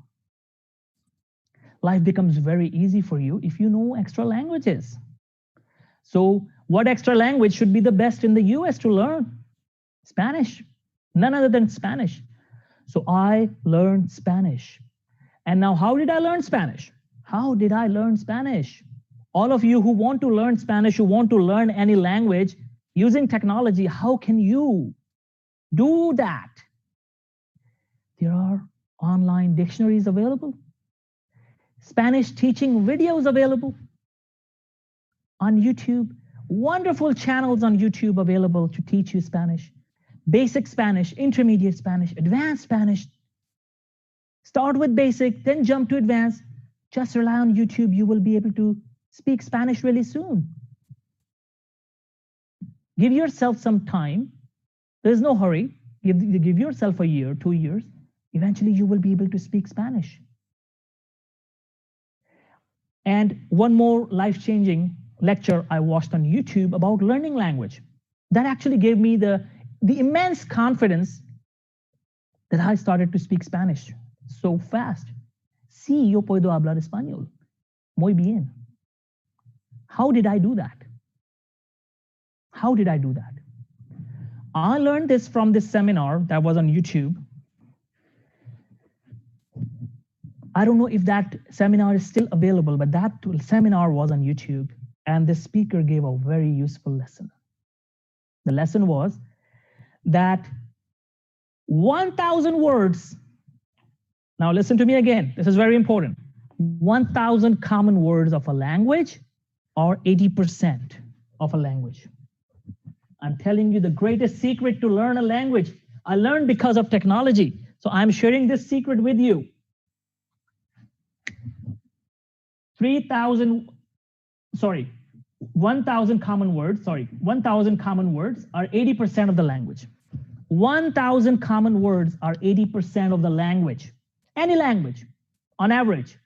Life becomes very easy for you if you know extra languages. So what extra language should be the best in the US to learn? Spanish. None other than Spanish. So I learned Spanish. And now, how did I learn Spanish? How did I learn Spanish? All of you who want to learn Spanish, who want to learn any language using technology, how can you do that? There are online dictionaries available, Spanish teaching videos available on YouTube, wonderful channels on YouTube available to teach you Spanish, basic Spanish, intermediate Spanish, advanced Spanish. Start with basic, then jump to advanced. Just rely on YouTube. You will be able to speak Spanish really soon. Give yourself some time. There's no hurry. Give yourself a year, 2 years. Eventually, you will be able to speak Spanish. And one more life-changing lecture I watched on YouTube about learning language. That actually gave me the immense confidence that I started to speak Spanish so fast. Sí, yo puedo hablar español. Muy bien. How did I do that? How did I do that? I learned this from this seminar that was on YouTube. I don't know if that seminar is still available, but that seminar was on YouTube, and the speaker gave a very useful lesson. The lesson was that 1,000 words, now listen to me again, this is very important. 1,000 common words of a language are 80% of a language. I'm telling you the greatest secret to learn a language. I learned because of technology. So I'm sharing this secret with you. 1,000 common words, 1,000 common words are 80% of the language. 1,000 common words are 80% of the language. Any language, on average.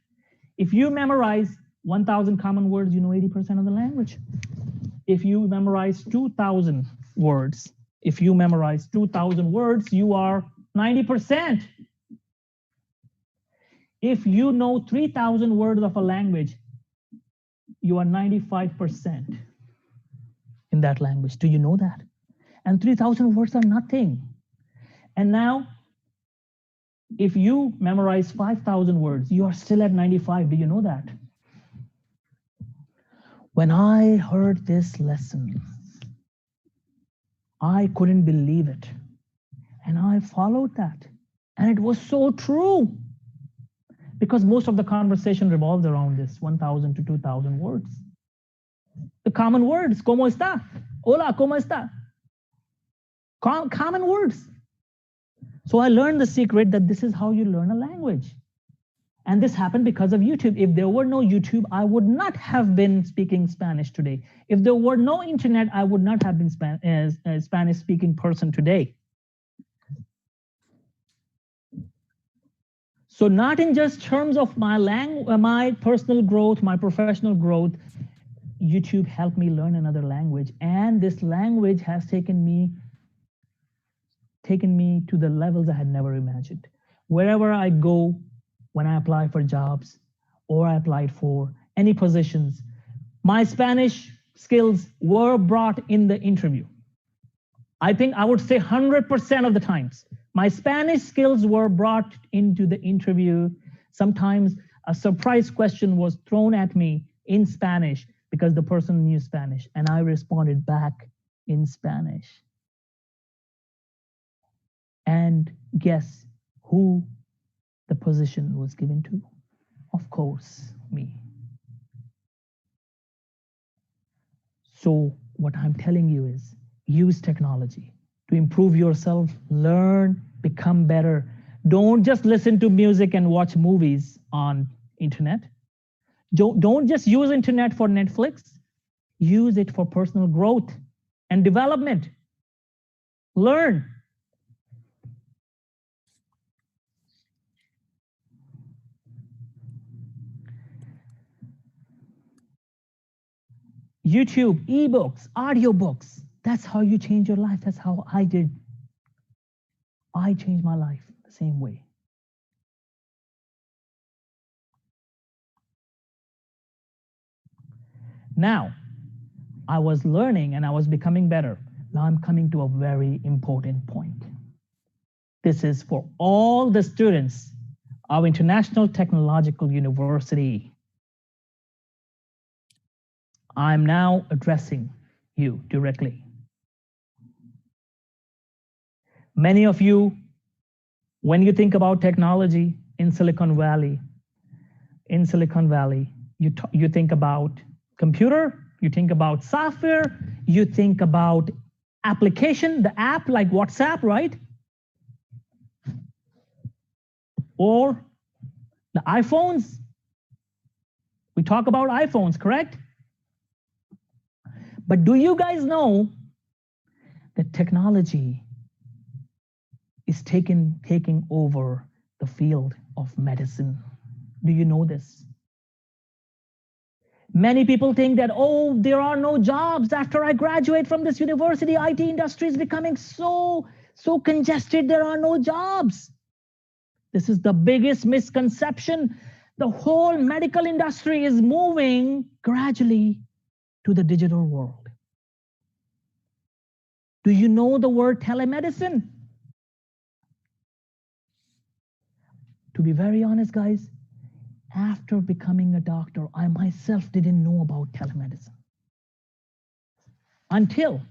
If you memorize 1,000 common words, you know 80% of the language. If you memorize 2,000 words, you are 90%. If you know 3,000 words of a language, you are 95% in that language. Do you know that? And 3,000 words are nothing. And now, if you memorize 5,000 words, you are still at 95. Do you know that? When I heard this lesson, I couldn't believe it. And I followed that. And it was so true. Because most of the conversation revolves around this 1,000 to 2,000 words. The common words, ¿cómo está? Hola, ¿cómo está? Common words. So I learned the secret that this is how you learn a language. And this happened because of YouTube. If there were no YouTube, I would not have been speaking Spanish today. If there were no internet, I would not have been a Spanish-speaking person today. So not in just terms of my personal growth, my professional growth, YouTube helped me learn another language. And this language has taken me to the levels I had never imagined. Wherever I go, when I apply for jobs or I applied for any positions, my Spanish skills were brought in the interview. I think I would say 100% of the times. My Spanish skills were brought into the interview. Sometimes a surprise question was thrown at me in Spanish because the person knew Spanish, and I responded back in Spanish. And guess who the position was given to? Of course, me. So what I'm telling you is use technology to improve yourself, learn, become better. Don't just listen to music and watch movies on internet. Don't just use internet for Netflix. Use it for personal growth and development. Learn. YouTube, ebooks, audiobooks. That's how you change your life. That's how I did. I changed my life the same way. Now, I was learning and I was becoming better. Now I'm coming to a very important point. This is for all the students of International Technological University. I'm now addressing you directly. Many of you, when you think about technology in Silicon Valley, you think about computer, you think about software, you think about application, the app like WhatsApp, right? Or the iPhones. We talk about iPhones, correct? But do you guys know technology is taking over the field of medicine. Do you know this? Many people think that, oh, there are no jobs after I graduate from this university. IT industry is becoming so congested. There are no jobs. This is the biggest misconception. The whole medical industry is moving gradually to the digital world. Do you know the word telemedicine? To be very honest, guys, after becoming a doctor, I myself didn't know about telemedicine until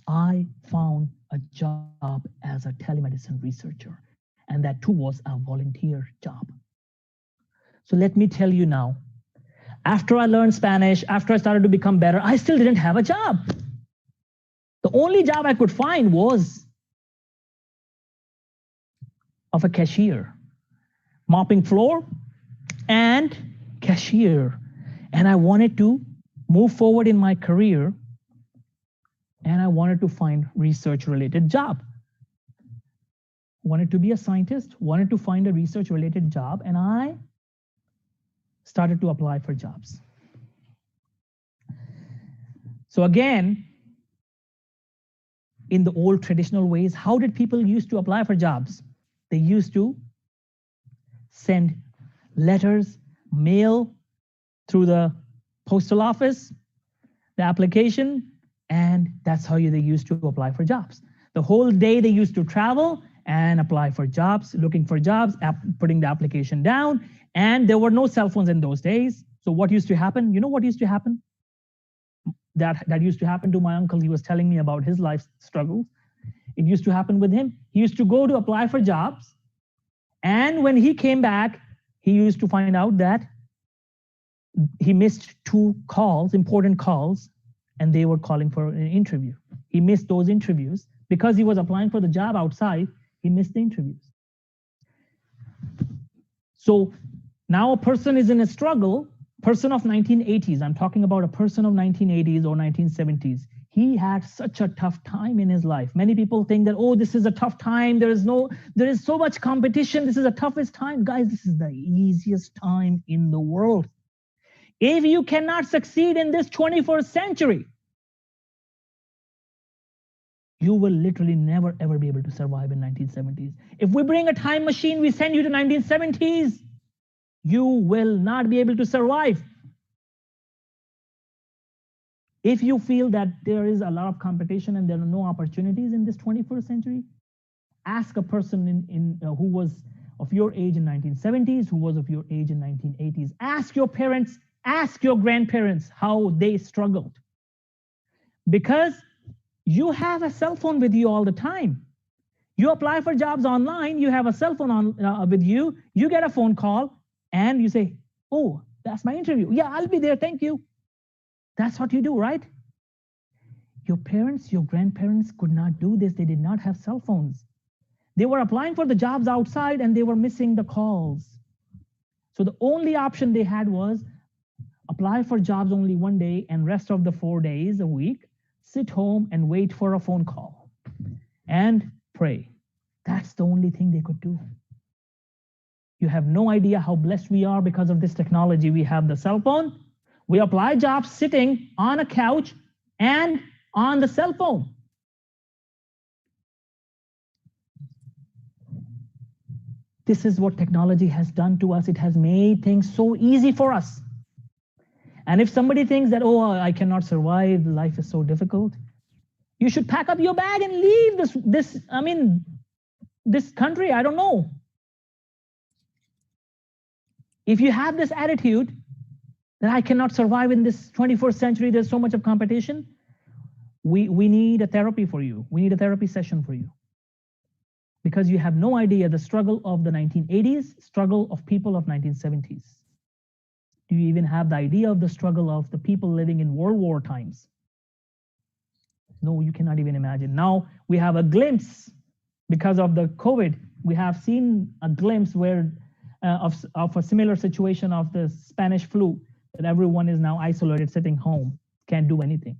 I found a job as a telemedicine researcher, and that too was a volunteer job. So let me tell you now, after I learned Spanish, after I started to become better, I still didn't have a job. The only job I could find was of a cashier, mopping floor and cashier. And I wanted to move forward in my career, and I wanted to find research related job. Wanted to be a scientist, wanted to find a research related job, and I started to apply for jobs. So again, in the old traditional ways, how did people used to apply for jobs? They used to send letters, mail through the postal office, the application, and that's how they used to apply for jobs. The whole day they used to travel and apply for jobs, looking for jobs, putting the application down, and there were no cell phones in those days. So what used to happen? You know what used to happen? That used to happen to my uncle. He was telling me about his life struggles. It used to happen with him. He used to go to apply for jobs, and when he came back, he used to find out that he missed 2 calls, important calls, and they were calling for an interview. He missed those interviews because he was applying for the job outside. He missed the interviews. So now a person is in a struggle, person of 1980s. I'm talking about a person of 1980s or 1970s. He had such a tough time in his life. Many people think that, oh, this is a tough time. There is so much competition. This is the toughest time. Guys, this is the easiest time in the world. If you cannot succeed in this 21st century, you will literally never ever be able to survive in 1970s. If we bring a time machine, we send you to 1970s, you will not be able to survive. If you feel that there is a lot of competition and there are no opportunities in this 21st century, ask a person who was of your age in 1970s, who was of your age in 1980s. Ask your parents, ask your grandparents how they struggled. Because you have a cell phone with you all the time. You apply for jobs online, you have a cell phone with you, you get a phone call, and you say, oh, that's my interview. Yeah, I'll be there, thank you. That's what you do, right? Your parents, your grandparents could not do this. They did not have cell phones. They were applying for the jobs outside and they were missing the calls. So the only option they had was apply for jobs only one day and rest of the 4 days a week, sit home and wait for a phone call and pray. That's the only thing they could do. You have no idea how blessed we are because of this technology. We have the cell phone. We apply jobs sitting on a couch and on the cell phone. This is what technology has done to us. It has made things so easy for us. And if somebody thinks that, oh, I cannot survive, life is so difficult, you should pack up your bag and leave this country. I don't know. If you have this attitude that I cannot survive in this 21st century, there's so much of competition, we need a therapy for you. We need a therapy session for you. Because you have no idea the struggle of the 1980s, struggle of people of 1970s. Do you even have the idea of the struggle of the people living in World War times? No, you cannot even imagine. Now we have a glimpse because of the COVID. We have seen a glimpse where of a similar situation of the Spanish flu, that everyone is now isolated, sitting home, can't do anything.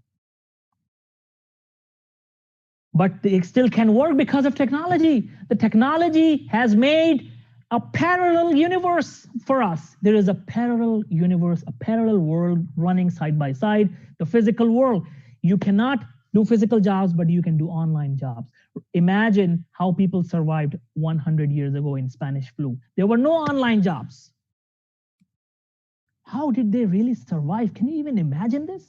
but it still can work because of technology. The technology has made a parallel universe for us. There is a parallel universe, a parallel world running side by side, the physical world. You cannot do physical jobs, but you can do online jobs. Imagine how people survived 100 years ago in Spanish flu. There were no online jobs. How did they really survive? Can you even imagine this?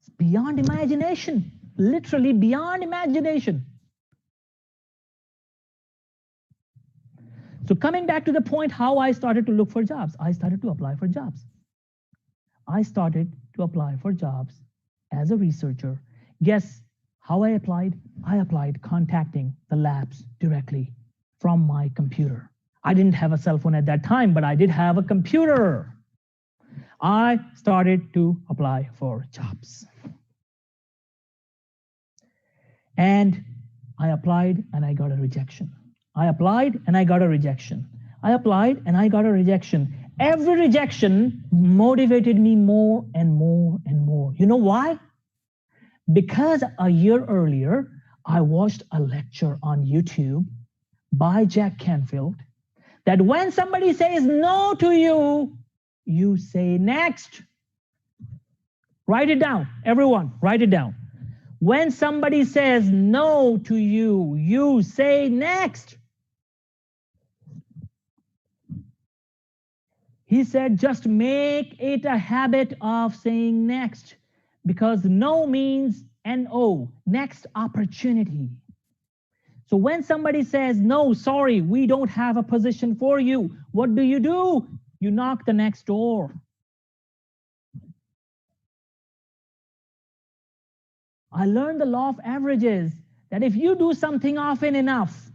It's beyond imagination, literally beyond imagination. So coming back to the point how I started to look for jobs, I started to apply for jobs. I started to apply for jobs as a researcher. Guess how I applied? I applied contacting the labs directly from my computer. I didn't have a cell phone at that time, but I did have a computer. I started to apply for jobs. And I applied and I got a rejection. I applied and I got a rejection. I applied and I got a rejection. Every rejection motivated me more and more and more. You know why? Because a year earlier, I watched a lecture on YouTube by Jack Canfield that when somebody says no to you, you say next. Write it down, everyone, write it down. When somebody says no to you, you say next. He said, just make it a habit of saying next, because no means N-O, next opportunity. So when somebody says, no, sorry, we don't have a position for you, what do? You knock the next door. I learned the law of averages, that if you do something often enough,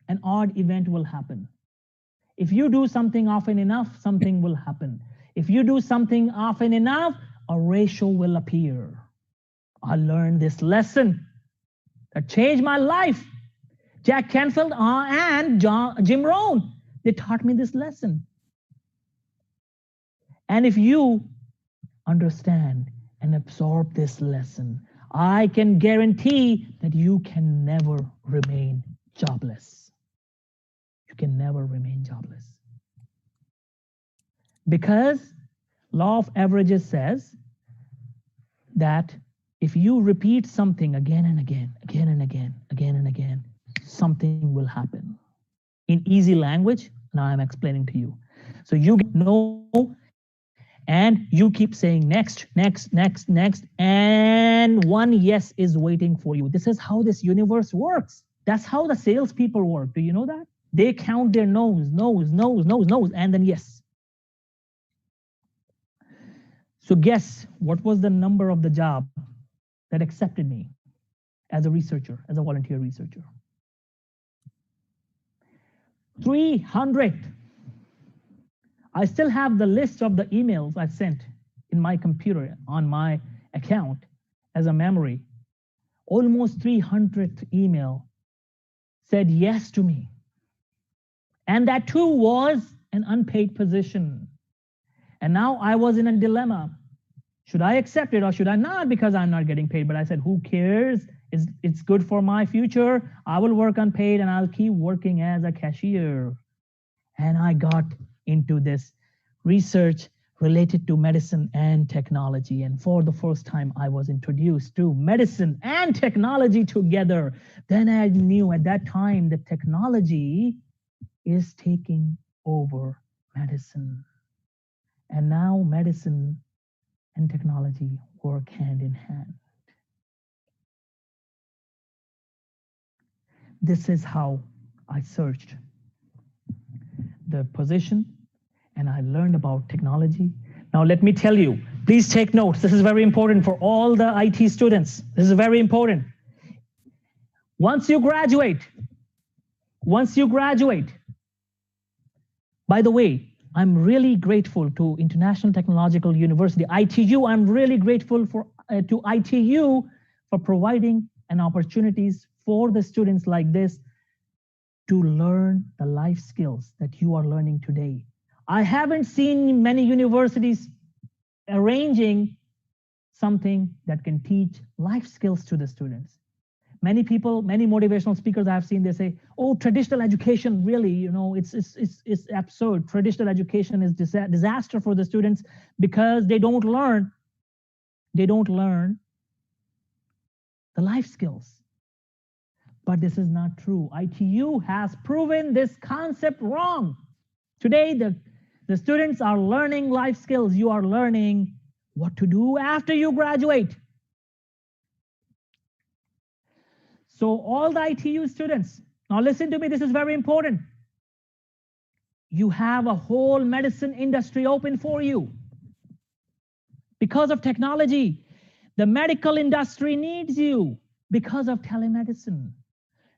an odd event will happen. If you do something often enough, something will happen. If you do something often enough, a ratio will appear. I learned this lesson that changed my life. Jack Canfield and Jim Rohn, they taught me this lesson. And if you understand and absorb this lesson, I can guarantee that you can never remain jobless. You can never remain jobless. Because law of averages says that if you repeat something again and again, again and again, again and again, something will happen. In easy language, now I'm explaining to you. So you know, and you keep saying next, next, next, next, and one yes is waiting for you. This is how this universe works. That's how the salespeople work. Do you know that? They count their no's, and then yes. So guess what was the number of the job that accepted me as a researcher, as a volunteer researcher? 300. I still have the list of the emails I sent in my computer on my account as a memory. Almost 300 email said yes to me. And that too was an unpaid position. And now I was in a dilemma. Should I accept it or should I not? Because I'm not getting paid. But I said, who cares? It's good for my future. I will work unpaid and I'll keep working as a cashier. And I got into this research related to medicine and technology. And for the first time, I was introduced to medicine and technology together. Then I knew at that time that technology is taking over medicine. And now medicine and technology work hand in hand. This is how I searched the position and I learned about technology. Now let me tell you, please take notes. This is very important for all the IT students. This is very important. Once you graduate, by the way, I'm really grateful to International Technological University, ITU. I'm really grateful to ITU for providing an opportunities for the students like this to learn the life skills that you are learning today. I haven't seen many universities arranging something that can teach life skills to the students. Many people, many motivational speakers I've seen, they say, oh, traditional education, really, you know, it's absurd. Traditional education is disaster for the students because they don't learn the life skills. But this is not true. ITU has proven this concept wrong. Today, the students are learning life skills. You are learning what to do after you graduate. So all the ITU students, now listen to me, this is very important. You have a whole medicine industry open for you. Because of technology, the medical industry needs you because of telemedicine.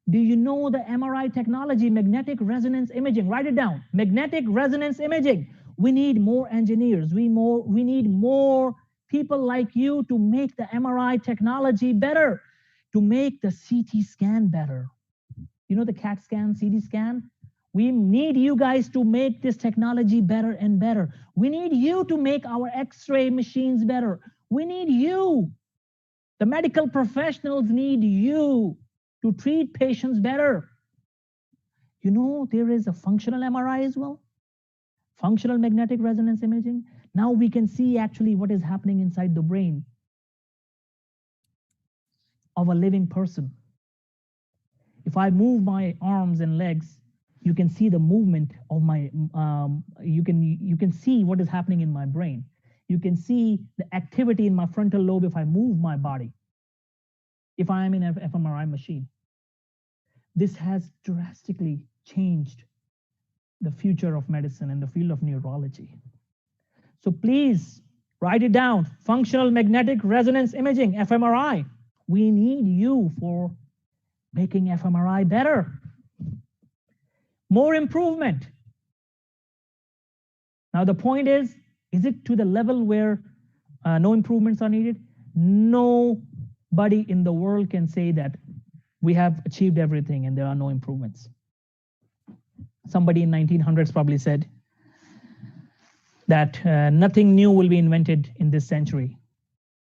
Do you know the MRI technology, magnetic resonance imaging? Write it down, magnetic resonance imaging. We need more engineers. We need more people like you to make the MRI technology better, to make the CT scan better. You know the CAT scan, CT scan? We need you guys to make this technology better and better. We need you to make our X-ray machines better. We need you. The medical professionals need you to treat patients better. You know, there is a functional MRI as well, functional magnetic resonance imaging. Now we can see actually what is happening inside the brain of a living person. If I move my arms and legs, you can see the movement of my, you can see what is happening in my brain. You can see the activity in my frontal lobe if I move my body, if I am in an fMRI machine. This has drastically changed the future of medicine and the field of neurology. So please write it down, functional magnetic resonance imaging, fMRI. We need you for making fMRI better. More improvement. Now the point is it to the level where no improvements are needed? Nobody in the world can say that we have achieved everything and there are no improvements. Somebody in 1900s probably said that nothing new will be invented in this century.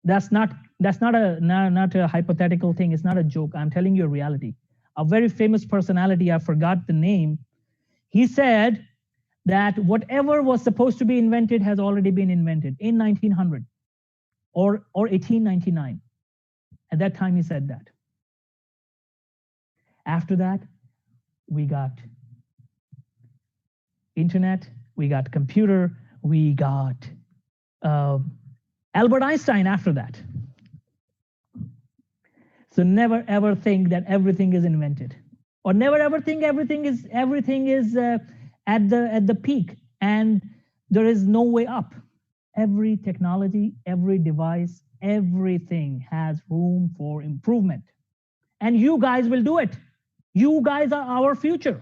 That's not a hypothetical thing. It's not a joke. I'm telling you a reality. A very famous personality, I forgot the name, he said that whatever was supposed to be invented has already been invented in 1900 or 1899. At that time, he said that. After that, we got internet, we got computer, we got Albert Einstein after that. So never ever think that everything is invented, or never ever think everything is at the peak and there is no way up. Every technology, every device, everything has room for improvement, and you guys will do it. You guys are our future.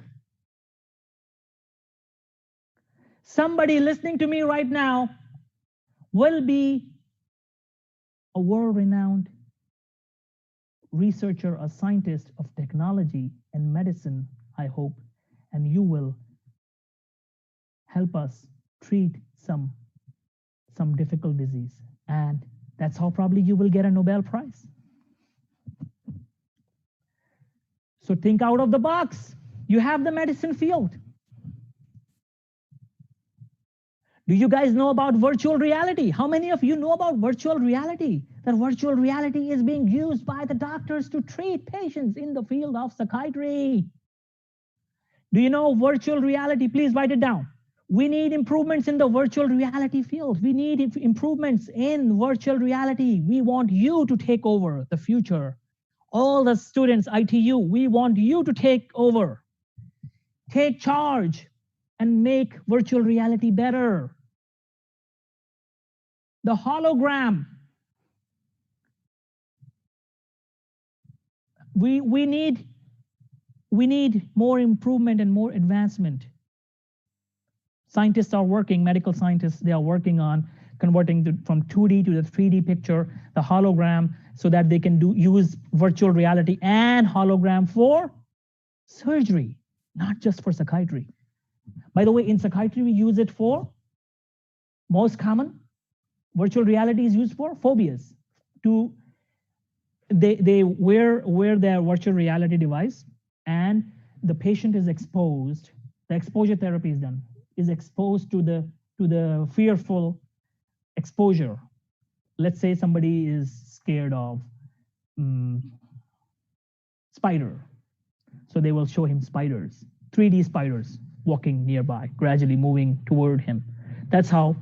Somebody listening to me right now will be a world-renowned researcher, a scientist of technology and medicine, I hope, and you will help us treat some difficult disease. And that's how probably you will get a Nobel Prize. So think out of the box. You have the medicine field. Do you guys know about virtual reality? How many of you know about virtual reality? That virtual reality is being used by the doctors to treat patients in the field of psychiatry. Do you know virtual reality? Please write it down. We need improvements in the virtual reality field. We need improvements in virtual reality. We want you to take over the future. All the students, ITU, we want you to take over. Take charge and make virtual reality better. The hologram. We need more improvement and more advancement. Scientists are working, medical scientists, they are working on converting from 2D to the 3D picture, the hologram, so that they can use virtual reality and hologram for surgery, not just for psychiatry. By the way, in psychiatry, we use it for most common. Virtual reality is used for phobias. to they wear their virtual reality device, and the patient is exposed. The exposure therapy is done, is exposed to the fearful exposure. Let's say somebody is scared of spider, so they will show him spiders, 3D spiders walking nearby, gradually moving toward him. That's how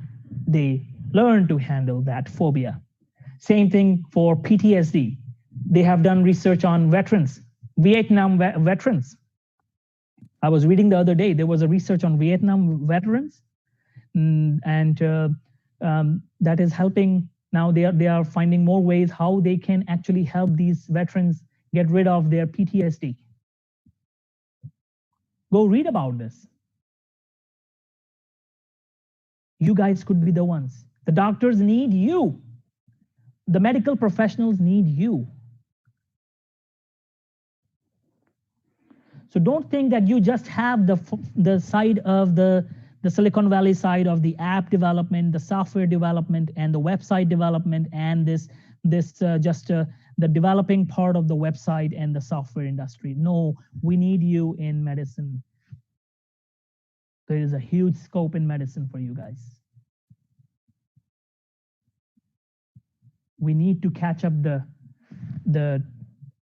they learn to handle that phobia. Same thing for PTSD. They have done research on veterans, Vietnam veterans. I was reading the other day, there was a research on Vietnam veterans, and that is helping. Now they are finding more ways how they can actually help these veterans get rid of their PTSD. Go read about this. You guys could be the ones. The doctors need you. The medical professionals need you. So don't think that you just have the side of the Silicon Valley side of the app development, the software development, and the website development, and the developing part of the website and the software industry. No, we need you in medicine. There is a huge scope in medicine for you guys. We need to catch up the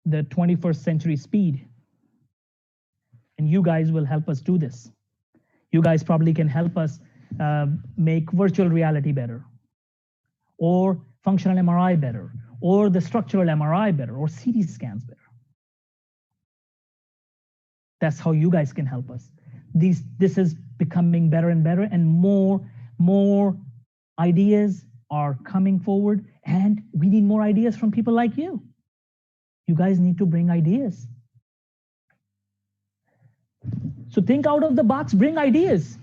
21st century speed. And you guys will help us do this. You guys probably can help us make virtual reality better, or functional MRI better, or the structural MRI better, or CT scans better. That's how you guys can help us. This is becoming better and better, and more ideas are coming forward, and we need more ideas from people like you. You guys need to bring ideas. So think out of the box, bring ideas.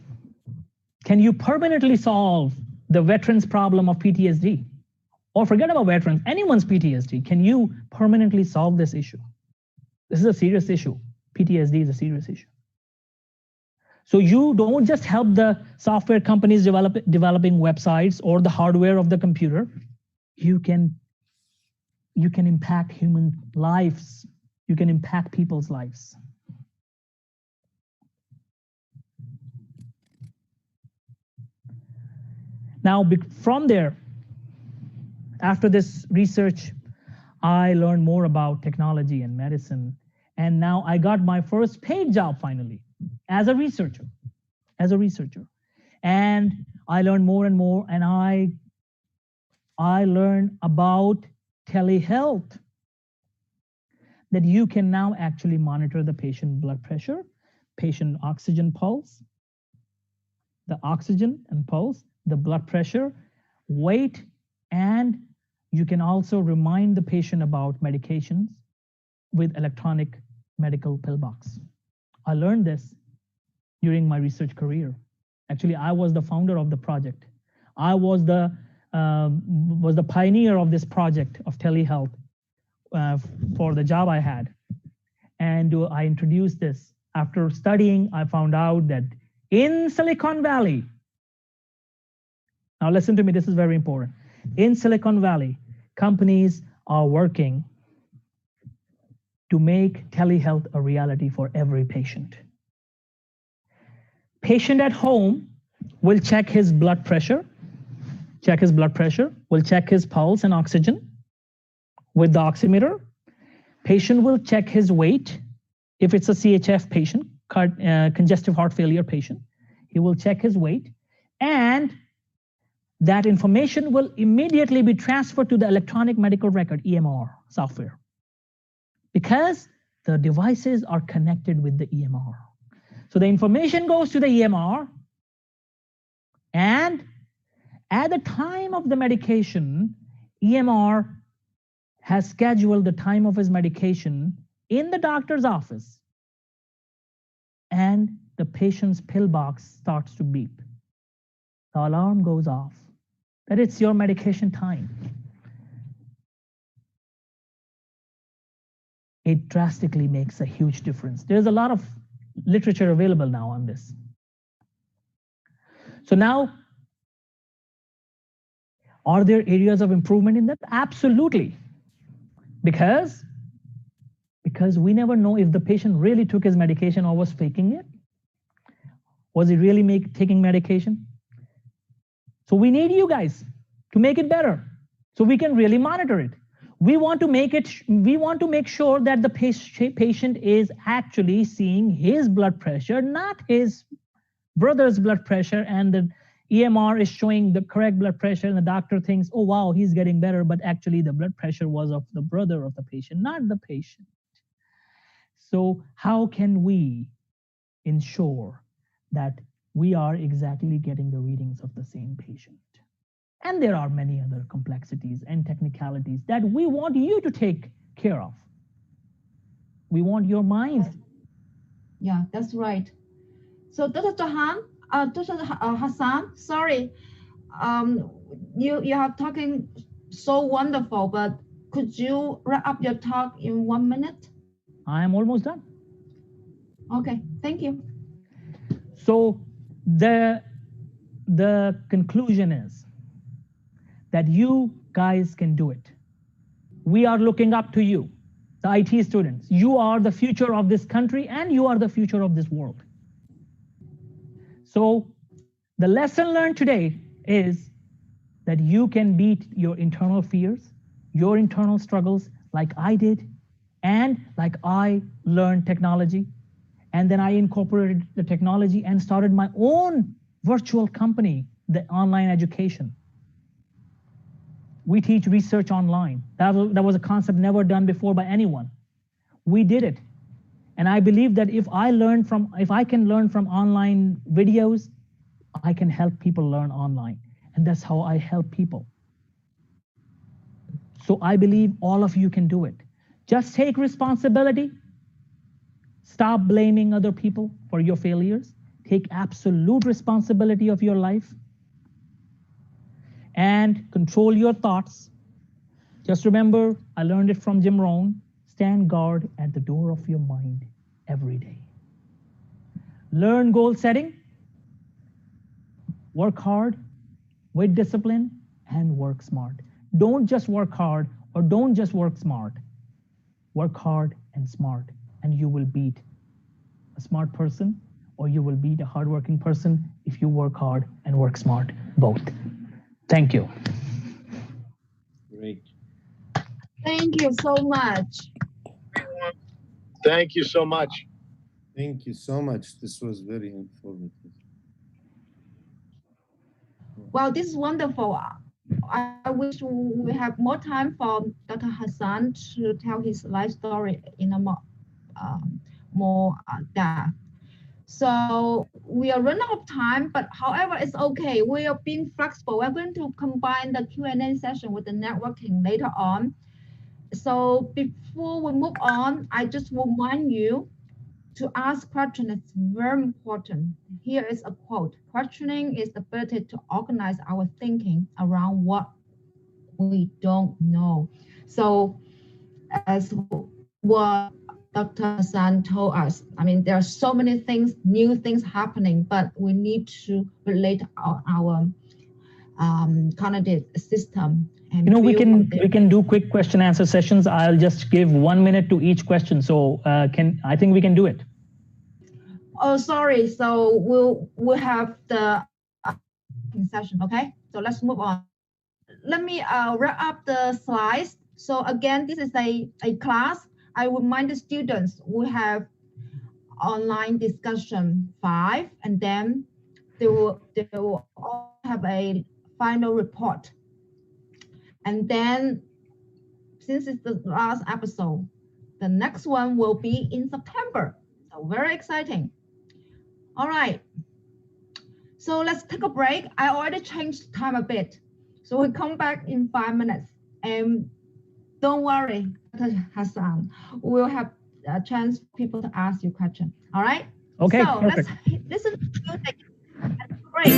Can you permanently solve the veterans' problem of PTSD? Or forget about veterans, anyone's PTSD. Can you permanently solve this issue? This is a serious issue. PTSD is a serious issue. So you don't just help the software companies developing websites or the hardware of the computer. You can impact human lives. You can impact people's lives. Now, from there, after this research, I learned more about technology and medicine. And now I got my first paid job finally as a researcher. And I learned more and more, and I learned about telehealth, that you can now actually monitor the patient blood pressure, patient oxygen pulse, the oxygen and pulse, the blood pressure, weight, and you can also remind the patient about medications with electronic medical pillbox. I learned this during my research career. Actually, I was the founder of the project. I was the pioneer of this project of telehealth for the job I had. And I introduced this. After studying, I found out that in Silicon Valley, now listen to me, this is very important. In Silicon Valley, companies are working to make telehealth a reality for every patient. Patient at home will check his blood pressure, will check his pulse and oxygen with the oximeter. Patient will check his weight. If it's a CHF patient, congestive heart failure patient, he will check his weight, and that information will immediately be transferred to the electronic medical record, EMR software, because the devices are connected with the EMR. So the information goes to the EMR, and at the time of the medication, EMR has scheduled the time of his medication in the doctor's office, and the patient's pillbox starts to beep. The alarm goes off that it's your medication time. It drastically makes a huge difference. There's a lot of literature available now on this. So now Are there areas of improvement in that? Absolutely. Because we never know if the patient really took his medication or was faking it. Was he really taking medication? So we need you guys to make it better so we can really monitor it. We want to make sure that the patient is actually seeing his blood pressure, not his brother's blood pressure, and the EMR is showing the correct blood pressure, and the doctor thinks, oh wow, he's getting better, but actually the blood pressure was of the brother of the patient, not the patient. So how can we ensure that we are exactly getting the readings of the same patient? And there are many other complexities and technicalities that we want you to take care of. We want your minds. Yeah, that's right. So Dr. Hassaan, sorry, you have talking so wonderful, but could you wrap up your talk in 1 minute? I am almost done. Okay, thank you. So the conclusion is that you guys can do it. We are looking up to you, the IT students. You are the future of this country and you are the future of this world. So the lesson learned today is that you can beat your internal fears, your internal struggles like I did, and like I learned technology. And then I incorporated the technology and started my own virtual company, the online education. We teach research online. That was a concept never done before by anyone. We did it. And I believe that if I can learn from online videos, I can help people learn online. And that's how I help people. So I believe all of you can do it. Just take responsibility. Stop blaming other people for your failures. Take absolute responsibility of your life. And control your thoughts. Just remember, I learned it from Jim Rohn. Stand guard at the door of your mind every day. Learn goal setting. Work hard with discipline and work smart. Don't just work hard or don't just work smart. Work hard and smart, and you will beat a smart person or you will beat a hardworking person if you work hard and work smart, both. Thank you. Great. Thank you so much. Thank you so much. Thank you so much. This was very informative. Wow, this is wonderful. I wish we have more time for Dr. Hassaan to tell his life story in a more depth. So we are running out of time, but however, it's okay. We are being flexible. We're going to combine the Q&A session with the networking later on. So before we move on, I just remind you to ask questions. It's very important. Here is a quote. Questioning is the ability to organize our thinking around what we don't know. So as what Dr. Hassaan told us, I mean, there are so many things, new things happening, but we need to relate our cognitive system. And we can do quick question answer sessions. I'll just give 1 minute to each question. So I think we can do it. Oh, sorry. So we'll have the session. Okay. So let's move on. Let me wrap up the slides. So again, this is a class. I remind the students we have online discussion 5, and then they will all have a final report. And then, since it's the last episode, the next one will be in September. So very exciting. All right. So let's take a break. I already changed time a bit. So we'll come back in 5 minutes. And don't worry, Dr. Hassaan, we'll have a chance for people to ask you questions. All right? Okay, so perfect. Let's listen to music and break.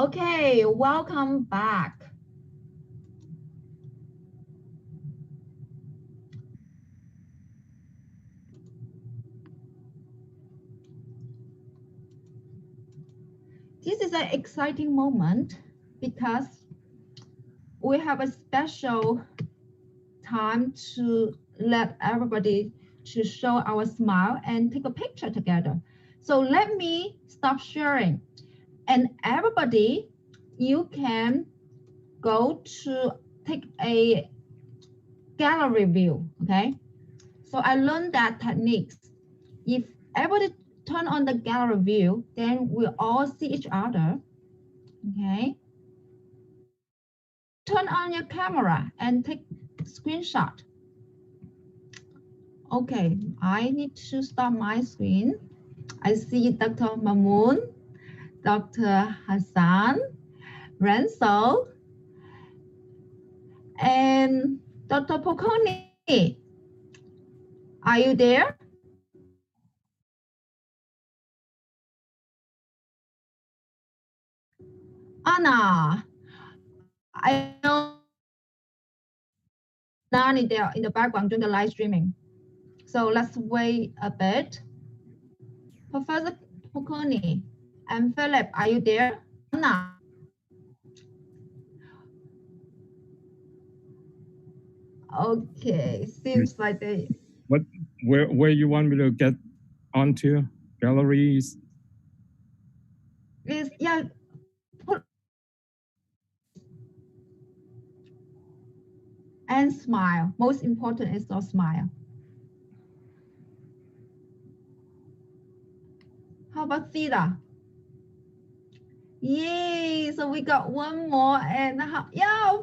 Okay, welcome back. This is an exciting moment because we have a special time to let everybody to show our smile and take a picture together. So let me stop sharing. And everybody, you can go to take a gallery view, okay? So I learned that techniques. If everybody turn on the gallery view, then we all see each other, okay? Turn on your camera and take screenshot. Okay, I need to stop my screen. I see Dr. Mamoon, Dr. Hassaan, Renzo, and Dr. Poconi. Are you there? Anna, I know Nani there in the background doing the live streaming. So let's wait a bit. Professor Poconi and Philip, are you there? Anna. Okay, seems like they. Where you want me to get onto galleries? Is yeah. And smile. Most important is to smile. How about Theta? Yay! So we got one more, and yeah,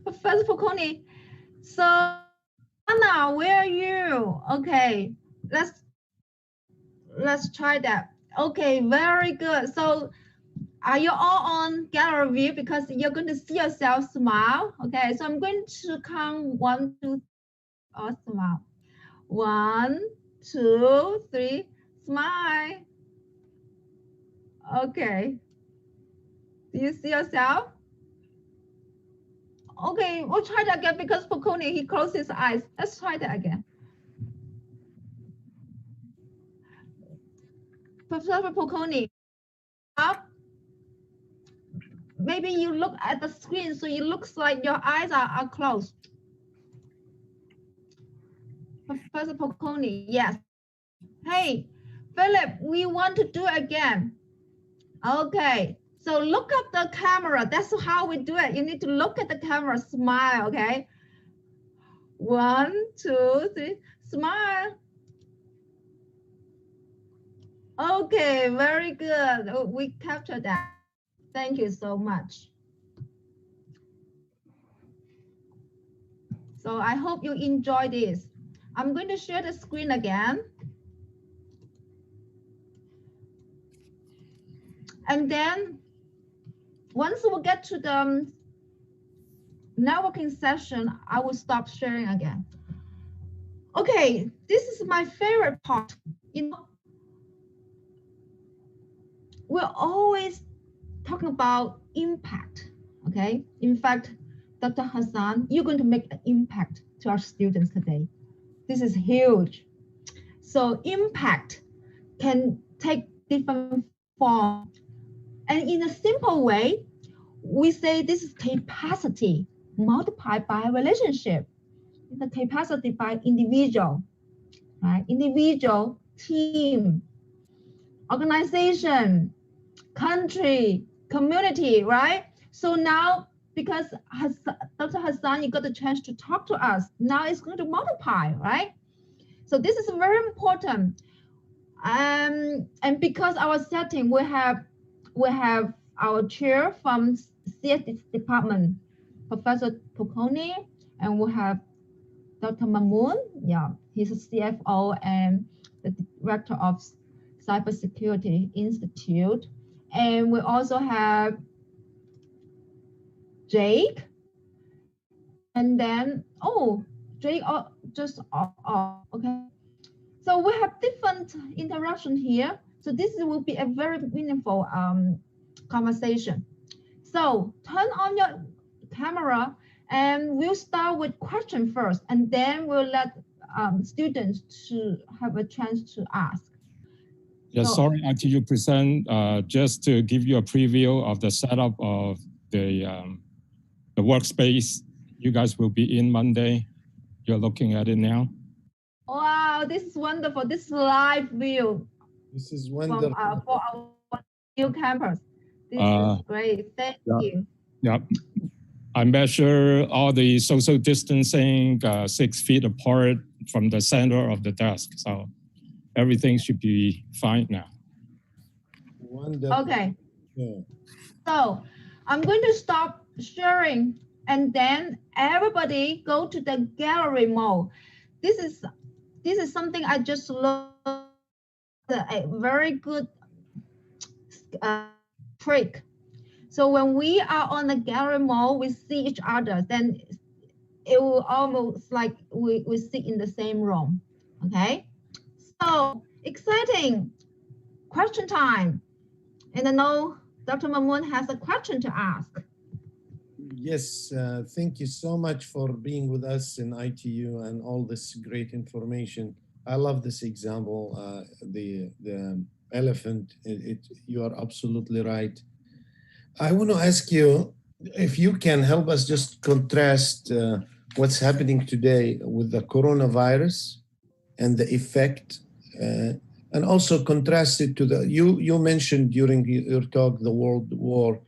Professor Poconi. So Anna, where are you? Okay, let's try that. Okay, very good. So are you all on gallery view because you're going to see yourself smile? Okay, so I'm going to count 1, 2, or smile. 1, 2, 3, smile. Okay. Do you see yourself? Okay, we'll try that again because Poconi, he closed his eyes. Let's try that again. Professor Poconi, up. Maybe you look at the screen so it looks like your eyes are closed. Professor Poconi, yes. Hey, Philip, we want to do it again. Okay, so look at the camera. That's how we do it. You need to look at the camera, smile, okay? 1, 2, 3, smile. Okay, very good. We captured that. Thank you so much. So I hope you enjoy this. I'm going to share the screen again. And then once we get to the networking session, I will stop sharing again. Okay, this is my favorite part. You know, we're always talking about impact, okay? In fact, Dr. Hassaan, you're going to make an impact to our students today. This is huge. So impact can take different forms. And in a simple way, we say this is capacity multiplied by relationship. The capacity by individual, right? Individual, team, organization, country, community, right? So now, because Dr. Hassaan, you got the chance to talk to us, now it's going to multiply, right? So this is very important. And because our setting, we have our chair from CS department, Professor Poconi, and we have Dr. Mamoon, yeah, he's a CFO and the director of Cybersecurity Institute. And we also have Jake. And then, Jake okay. So we have different interaction here. So this will be a very meaningful conversation. So turn on your camera and we'll start with question first, and then we'll let students to have a chance to ask. Yeah, So, sorry, until you present, just to give you a preview of the setup of the workspace you guys will be in Monday. You're looking at it now. wow, this is wonderful. This is live view. This is From, wonderful. for our new campus. This is great. Thank you. Yeah. I measure all the social distancing 6 feet apart from the center of the desk. So everything should be fine now. Wonderful. Okay. Yeah. So I'm going to stop sharing and then everybody go to the gallery mode. This is something I just learned, a very good trick. So when we are on the gallery mode, we see each other, then it will almost like we sit in the same room. Okay. So exciting question time. And I know Dr. Mamoon has a question to ask. Yes, thank you so much for being with us in ITU and all this great information. I love this example, the elephant. You are absolutely right. I want to ask you if you can help us just contrast what's happening today with the coronavirus and the effect, and also contrast it to you mentioned during your talk the World War,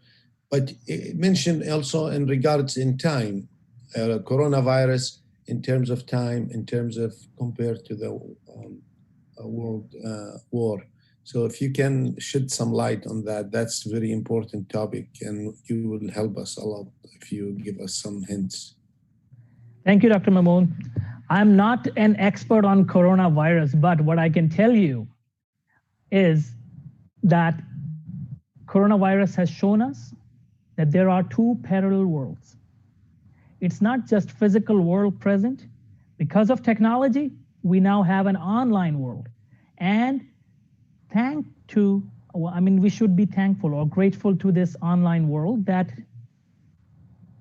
but it mentioned also in regards in time, coronavirus in terms of time, in terms of compared to the World War. So if you can shed some light on that, that's a very important topic, and you will help us a lot if you give us some hints. Thank you, Dr. Mamoon. I'm not an expert on coronavirus, but what I can tell you is that coronavirus has shown us that there are two parallel worlds. It's not just physical world present. Because of technology, we now have an online world. And we should be thankful or grateful to this online world that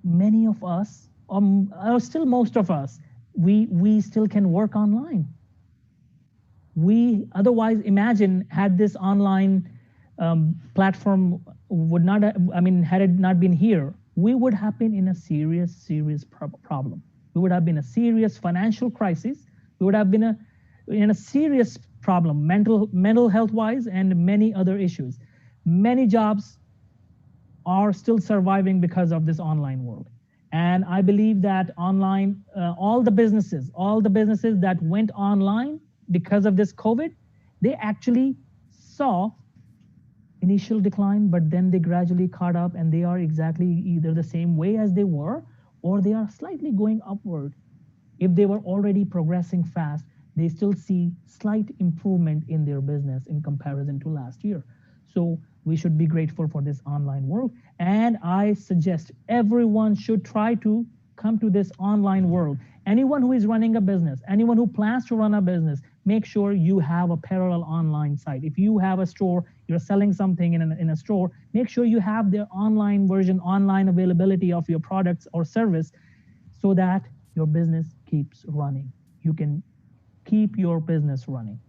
many of us, or still most of us, we still can work online. We otherwise imagine had this online platform would not, had it not been here, we would have been in a serious problem. We would have been a serious financial crisis. We would have been in a serious problem, mental health wise, and many other issues. Many jobs are still surviving because of this online world. And I believe that online, all the businesses that went online because of this COVID, they actually saw initial decline, but then they gradually caught up and they are exactly either the same way as they were, or they are slightly going upward. If they were already progressing fast, they still see slight improvement in their business in comparison to last year. So we should be grateful for this online world. And I suggest everyone should try to come to this online world. Anyone who is running a business, anyone who plans to run a business, make sure you have a parallel online site. If you have a store, you're selling something in a store, make sure you have the online version, online availability of your products or service so that your business keeps running. You can keep your business running.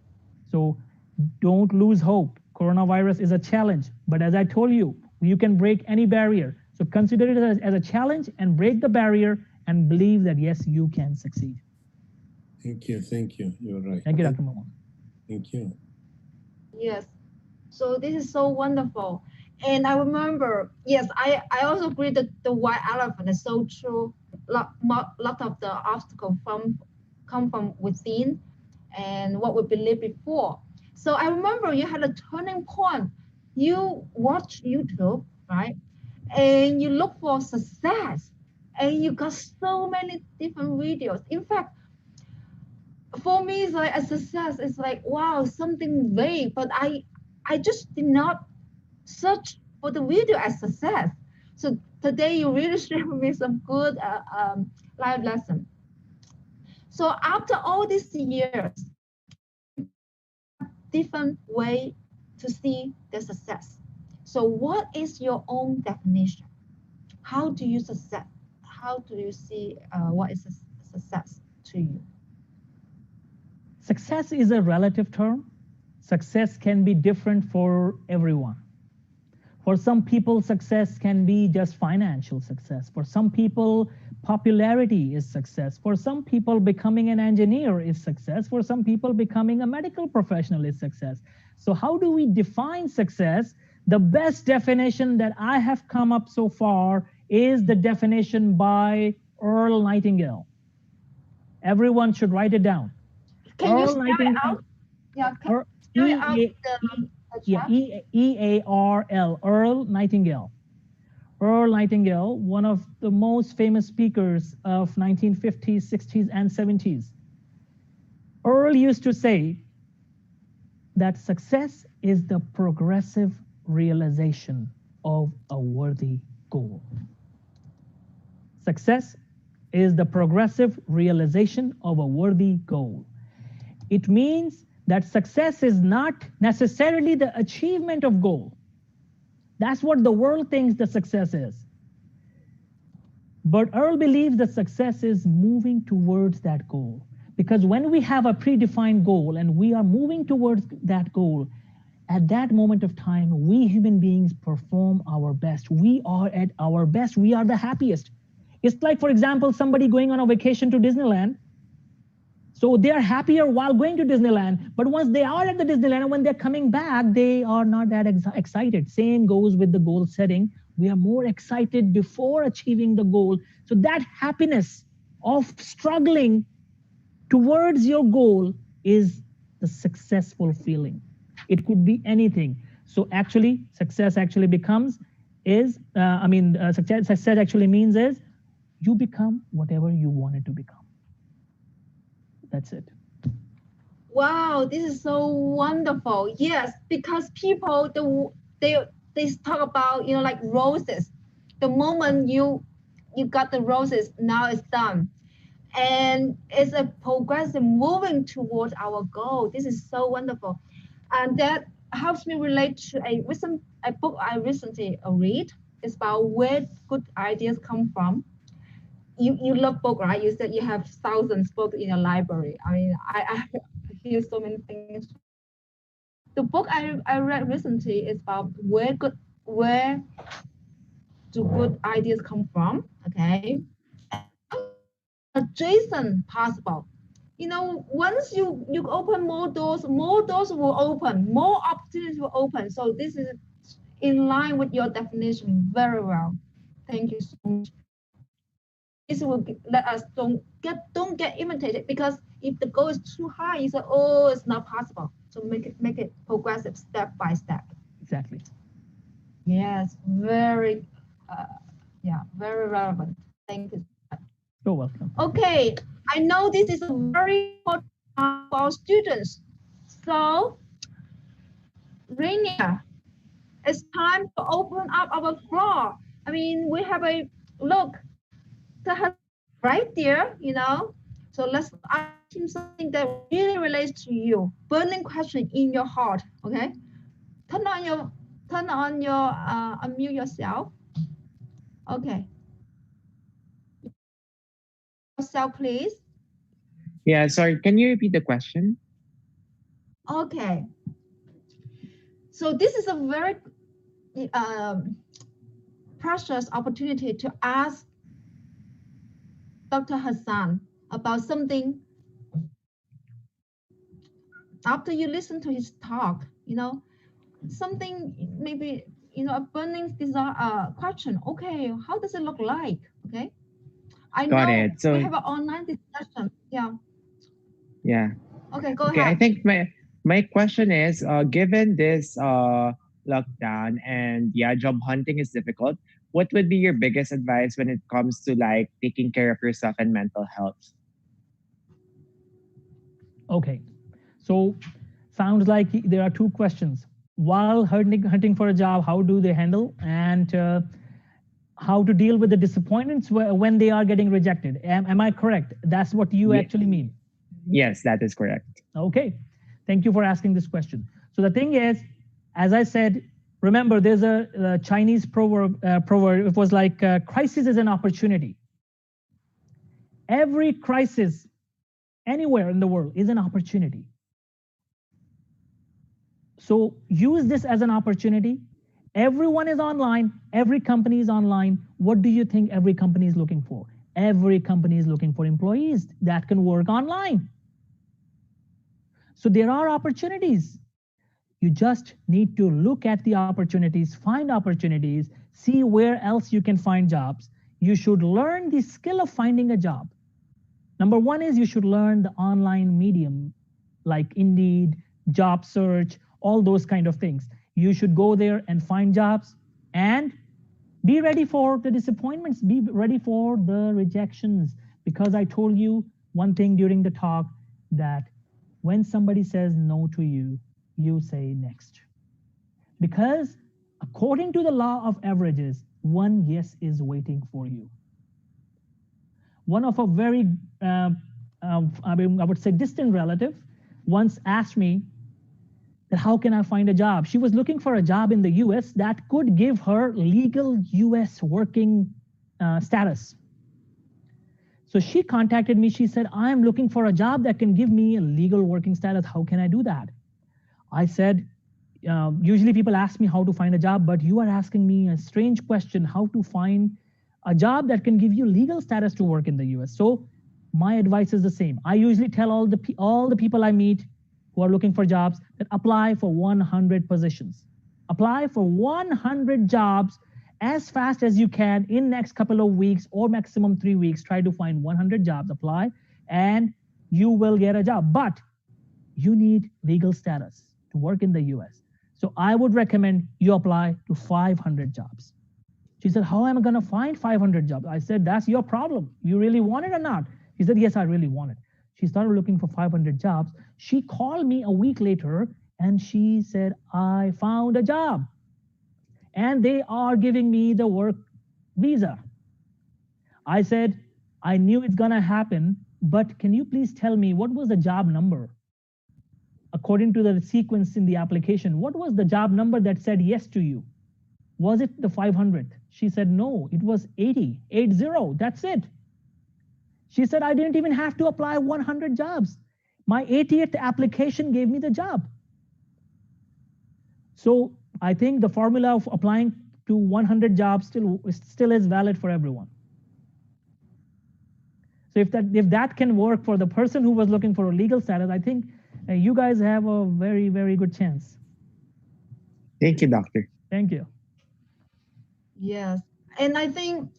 So don't lose hope. Coronavirus is a challenge, but as I told you, you can break any barrier. So consider it as a challenge and break the barrier and believe that yes, you can succeed. Thank you. You're right. Thank you, Dr. Mamoon. Thank you. Yes. So this is so wonderful. And I remember, yes, I also agree that the white elephant is so true. Lot of the obstacles come from within and what we believed before. So I remember you had a turning point. You watch YouTube, right? And you look for success. And you got so many different videos. In fact, for me, it's like a success. It's like, wow, something vague, but I just did not search for the video as success. So today you really share with me some good life lesson. So after all these years, different way to see the success. So what is your own definition? How do you success? How do you see what is success to you? Success is a relative term. Success can be different for everyone. For some people, success can be just financial success. For some people, popularity is success. For some people, becoming an engineer is success. For some people, becoming a medical professional is success. So how do we define success? The best definition that I have come up so far is the definition by Earl Nightingale. Everyone should write it down. Can you Earl spell it Nightingale. out? Yeah, can you spell it out the Yeah, chat? EARL, Earl Nightingale. Earl Nightingale, one of the most famous speakers of 1950s, 60s, and 70s. Earl used to say that success is the progressive realization of a worthy goal. Success is the progressive realization of a worthy goal. It means that success is not necessarily the achievement of goal. That's what the world thinks the success is. But Earl believes that success is moving towards that goal. Because when we have a predefined goal and we are moving towards that goal, at that moment of time, we human beings perform our best. We are at our best. We are the happiest. It's like, for example, somebody going on a vacation to Disneyland. So they are happier while going to Disneyland, but once they are at the Disneyland and when they're coming back, they are not that excited. Same goes with the goal setting. We are more excited before achieving the goal. So that happiness of struggling towards your goal is the successful feeling. It could be anything. So actually, success actually becomes success actually means is you become whatever you wanted to become. That's it. Wow, this is so wonderful. Yes, because people they talk about like roses. The moment you got the roses, now it's done, and it's a progressive moving towards our goal. This is so wonderful, and that helps me relate to a book I recently read. It's about where good ideas come from. You love book, right? You said you have thousands of books in your library. I mean, I hear so many things from you. The book I read recently is about where do good ideas come from, okay? And adjacent possible. Once you open more doors will open, more opportunities will open. So this is in line with your definition very well. Thank you so much. This will let us don't get imitated, because if the goal is too high, you say, oh, it's not possible. So make it progressive, step by step. Exactly. Yes, very very relevant. Thank you so much. You're welcome. Okay, I know this is a very important time for our students. So, Rainier, it's time to open up our floor. I mean, we have a look right there, So let's ask him something that really relates to you. Burning question in your heart. Okay. Turn on your unmute yourself. Okay. Yourself, please. Yeah, sorry. Can you repeat the question? Okay. So this is a very precious opportunity to ask Dr. Hassaan about something. After you listen to his talk, something maybe, a burning desire question. Okay, how does it look like? Okay. I Got know it. So we have an online discussion. Yeah. yeah. Okay, go Okay, ahead. I think my question is, given this lockdown and yeah, job hunting is difficult, what would be your biggest advice when it comes to like taking care of yourself and mental health? Okay. So sounds like there are two questions. While hunting for a job, how do they handle, and how to deal with the disappointments when they are getting rejected? Am I correct? That's what you actually mean? Yes, that is correct. Okay. Thank you for asking this question. So the thing is, as I said, Remember, there's a Chinese proverb. It was like, crisis is an opportunity. Every crisis anywhere in the world is an opportunity. So use this as an opportunity. Everyone is online. Every company is online. What do you think every company is looking for? Every company is looking for employees that can work online. So there are opportunities. You just need to look at the opportunities, find opportunities, see where else you can find jobs. You should learn the skill of finding a job. Number one is you should learn the online medium like Indeed, job search, all those kind of things. You should go there and find jobs and be ready for the disappointments, be ready for the rejections. Because I told you one thing during the talk that when somebody says no to you, you say next. Because according to the law of averages, one yes is waiting for you. One of a very, I would say distant relative once asked me that how can I find a job? She was looking for a job in the US that could give her legal US working status. So she contacted me. She said, I'm looking for a job that can give me a legal working status. How can I do that? I said, usually people ask me how to find a job, but you are asking me a strange question, how to find a job that can give you legal status to work in the US. So my advice is the same. I usually tell all the people I meet who are looking for jobs that apply for 100 positions. Apply for 100 jobs as fast as you can in next couple of weeks or maximum 3 weeks. Try to find 100 jobs, apply, and you will get a job. But you need legal status to work in the US. So I would recommend you apply to 500 jobs. She said, how am I going to find 500 jobs? I said, that's your problem. You really want it or not? She said, yes, I really want it. She started looking for 500 jobs. She called me a week later and she said, I found a job and they are giving me the work visa. I said, I knew it's going to happen, but can you please tell me what was the job number? According to the sequence in the application, what was the job number that said yes to you? Was it the 500? She said, no, it was 80, that's it. She said, I didn't even have to apply 100 jobs. My 80th application gave me the job. So I think the formula of applying to 100 jobs still is valid for everyone. So if that can work for the person who was looking for a legal status, I think you guys have a very, very good chance. Thank you, doctor. Thank you. Yes, and I think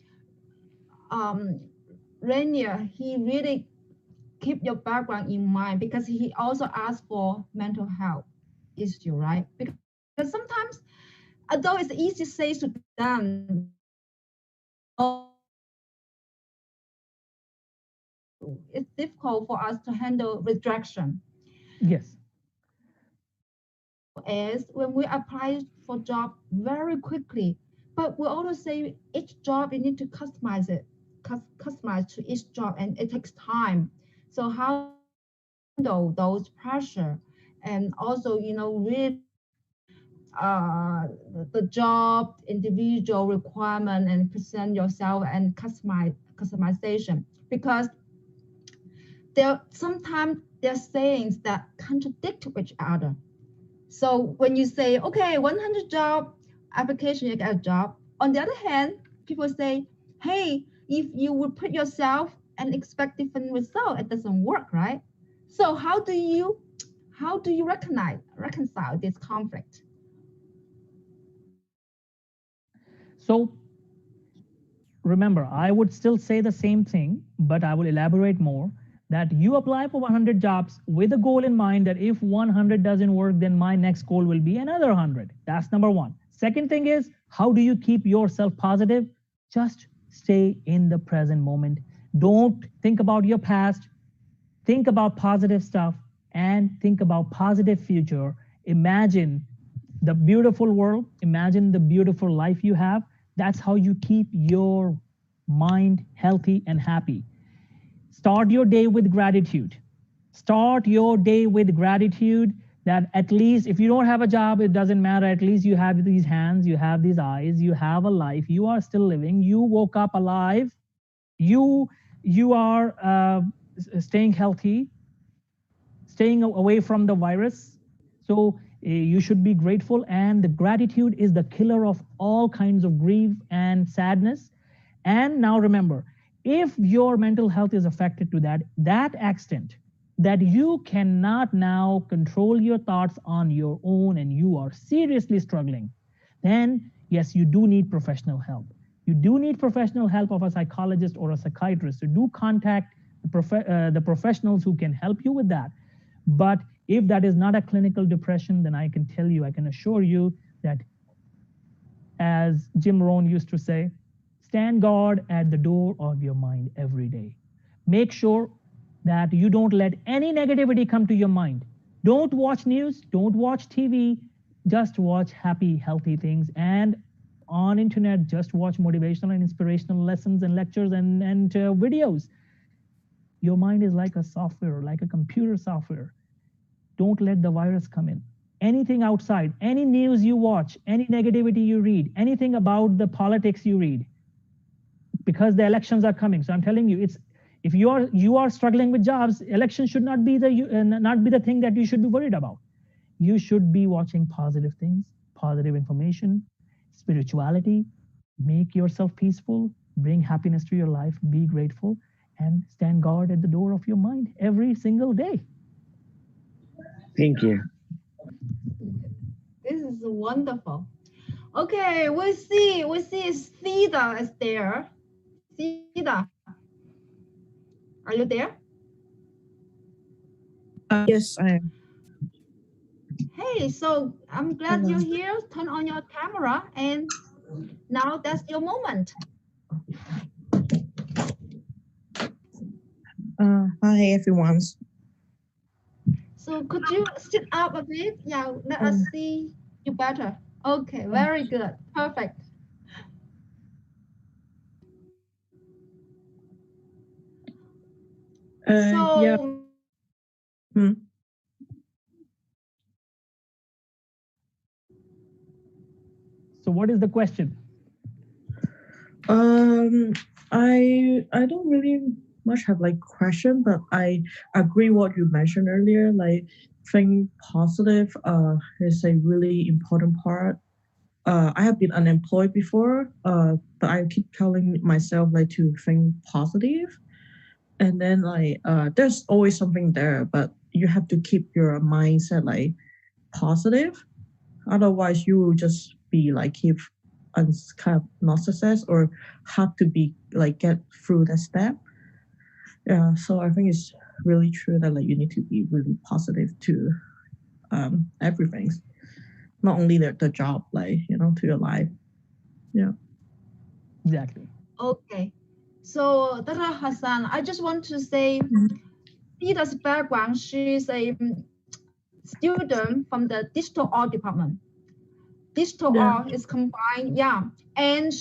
Rainier, he really keep your background in mind because he also asked for mental health issue, right? Because sometimes, although it's easy to say to them, it's difficult for us to handle rejection. Yes. Is when we apply for job very quickly, but we also say each job you need to customize it, customize to each job, and it takes time. So how handle those pressure, and also really the job individual requirement and present yourself and customization, because sometimes there are sayings that contradict each other. So when you say, okay, 100 job application, you get a job. On the other hand, people say, hey, if you would put yourself and expect different result, it doesn't work, right? So how do you reconcile this conflict? So remember, I would still say the same thing, but I will elaborate more that you apply for 100 jobs with a goal in mind that if 100 doesn't work, then my next goal will be another 100. That's number one. Second thing is, how do you keep yourself positive? Just stay in the present moment. Don't think about your past. Think about positive stuff and think about positive future. Imagine the beautiful world. Imagine the beautiful life you have. That's how you keep your mind healthy and happy. Start your day with gratitude. Start your day with gratitude. that at least if you don't have a job, it doesn't matter. At least you have these hands, you have these eyes, you have a life, you are still living, you woke up alive, you are staying healthy, staying away from the virus. So you should be grateful, and the gratitude is the killer of all kinds of grief and sadness. And now remember, if your mental health is affected to that extent that you cannot now control your thoughts on your own and you are seriously struggling, then yes, you do need professional help. You do need professional help of a psychologist or a psychiatrist. So do contact the professionals who can help you with that. But if that is not a clinical depression, then I can tell you, I can assure you that, as Jim Rohn used to say, stand guard at the door of your mind every day. Make sure that you don't let any negativity come to your mind. Don't watch news, don't watch TV, just watch happy, healthy things. And on internet, just watch motivational and inspirational lessons and lectures and videos. Your mind is like a software, like a computer software. Don't let the virus come in. Anything outside, any news you watch, any negativity you read, anything about the politics you read, because the elections are coming. So I'm telling you, it's if you are struggling with jobs, elections should not be the thing that you should be worried about. You should be watching positive things, positive information, spirituality. Make yourself peaceful, bring happiness to your life, be grateful, and stand guard at the door of your mind every single day. Thank you. This is wonderful. Okay, we see Sida is there. Sida, are you there? Yes, I am. Hey, so I'm glad you're here. Turn on your camera, and now that's your moment. Hi, everyone. So could you sit up a bit? Yeah, let us see you better. Okay, very good. Perfect. So Yeah. So what is the question? I don't really much have like question, but I agree what you mentioned earlier. Like, think positive is a really important part. I have been unemployed before, but I keep telling myself like to think positive, and then like there's always something there, but you have to keep your mindset like positive. Otherwise, you will just be like keep kind of not success or have to be like get through that step. Yeah, so I think it's really true that like you need to be really positive to everything, not only the job, like to your life. Yeah. Exactly. okay. So Dr. Hassan, I just want to say Peter's background, she's a student from the digital art department. Digital art is combined, yeah. And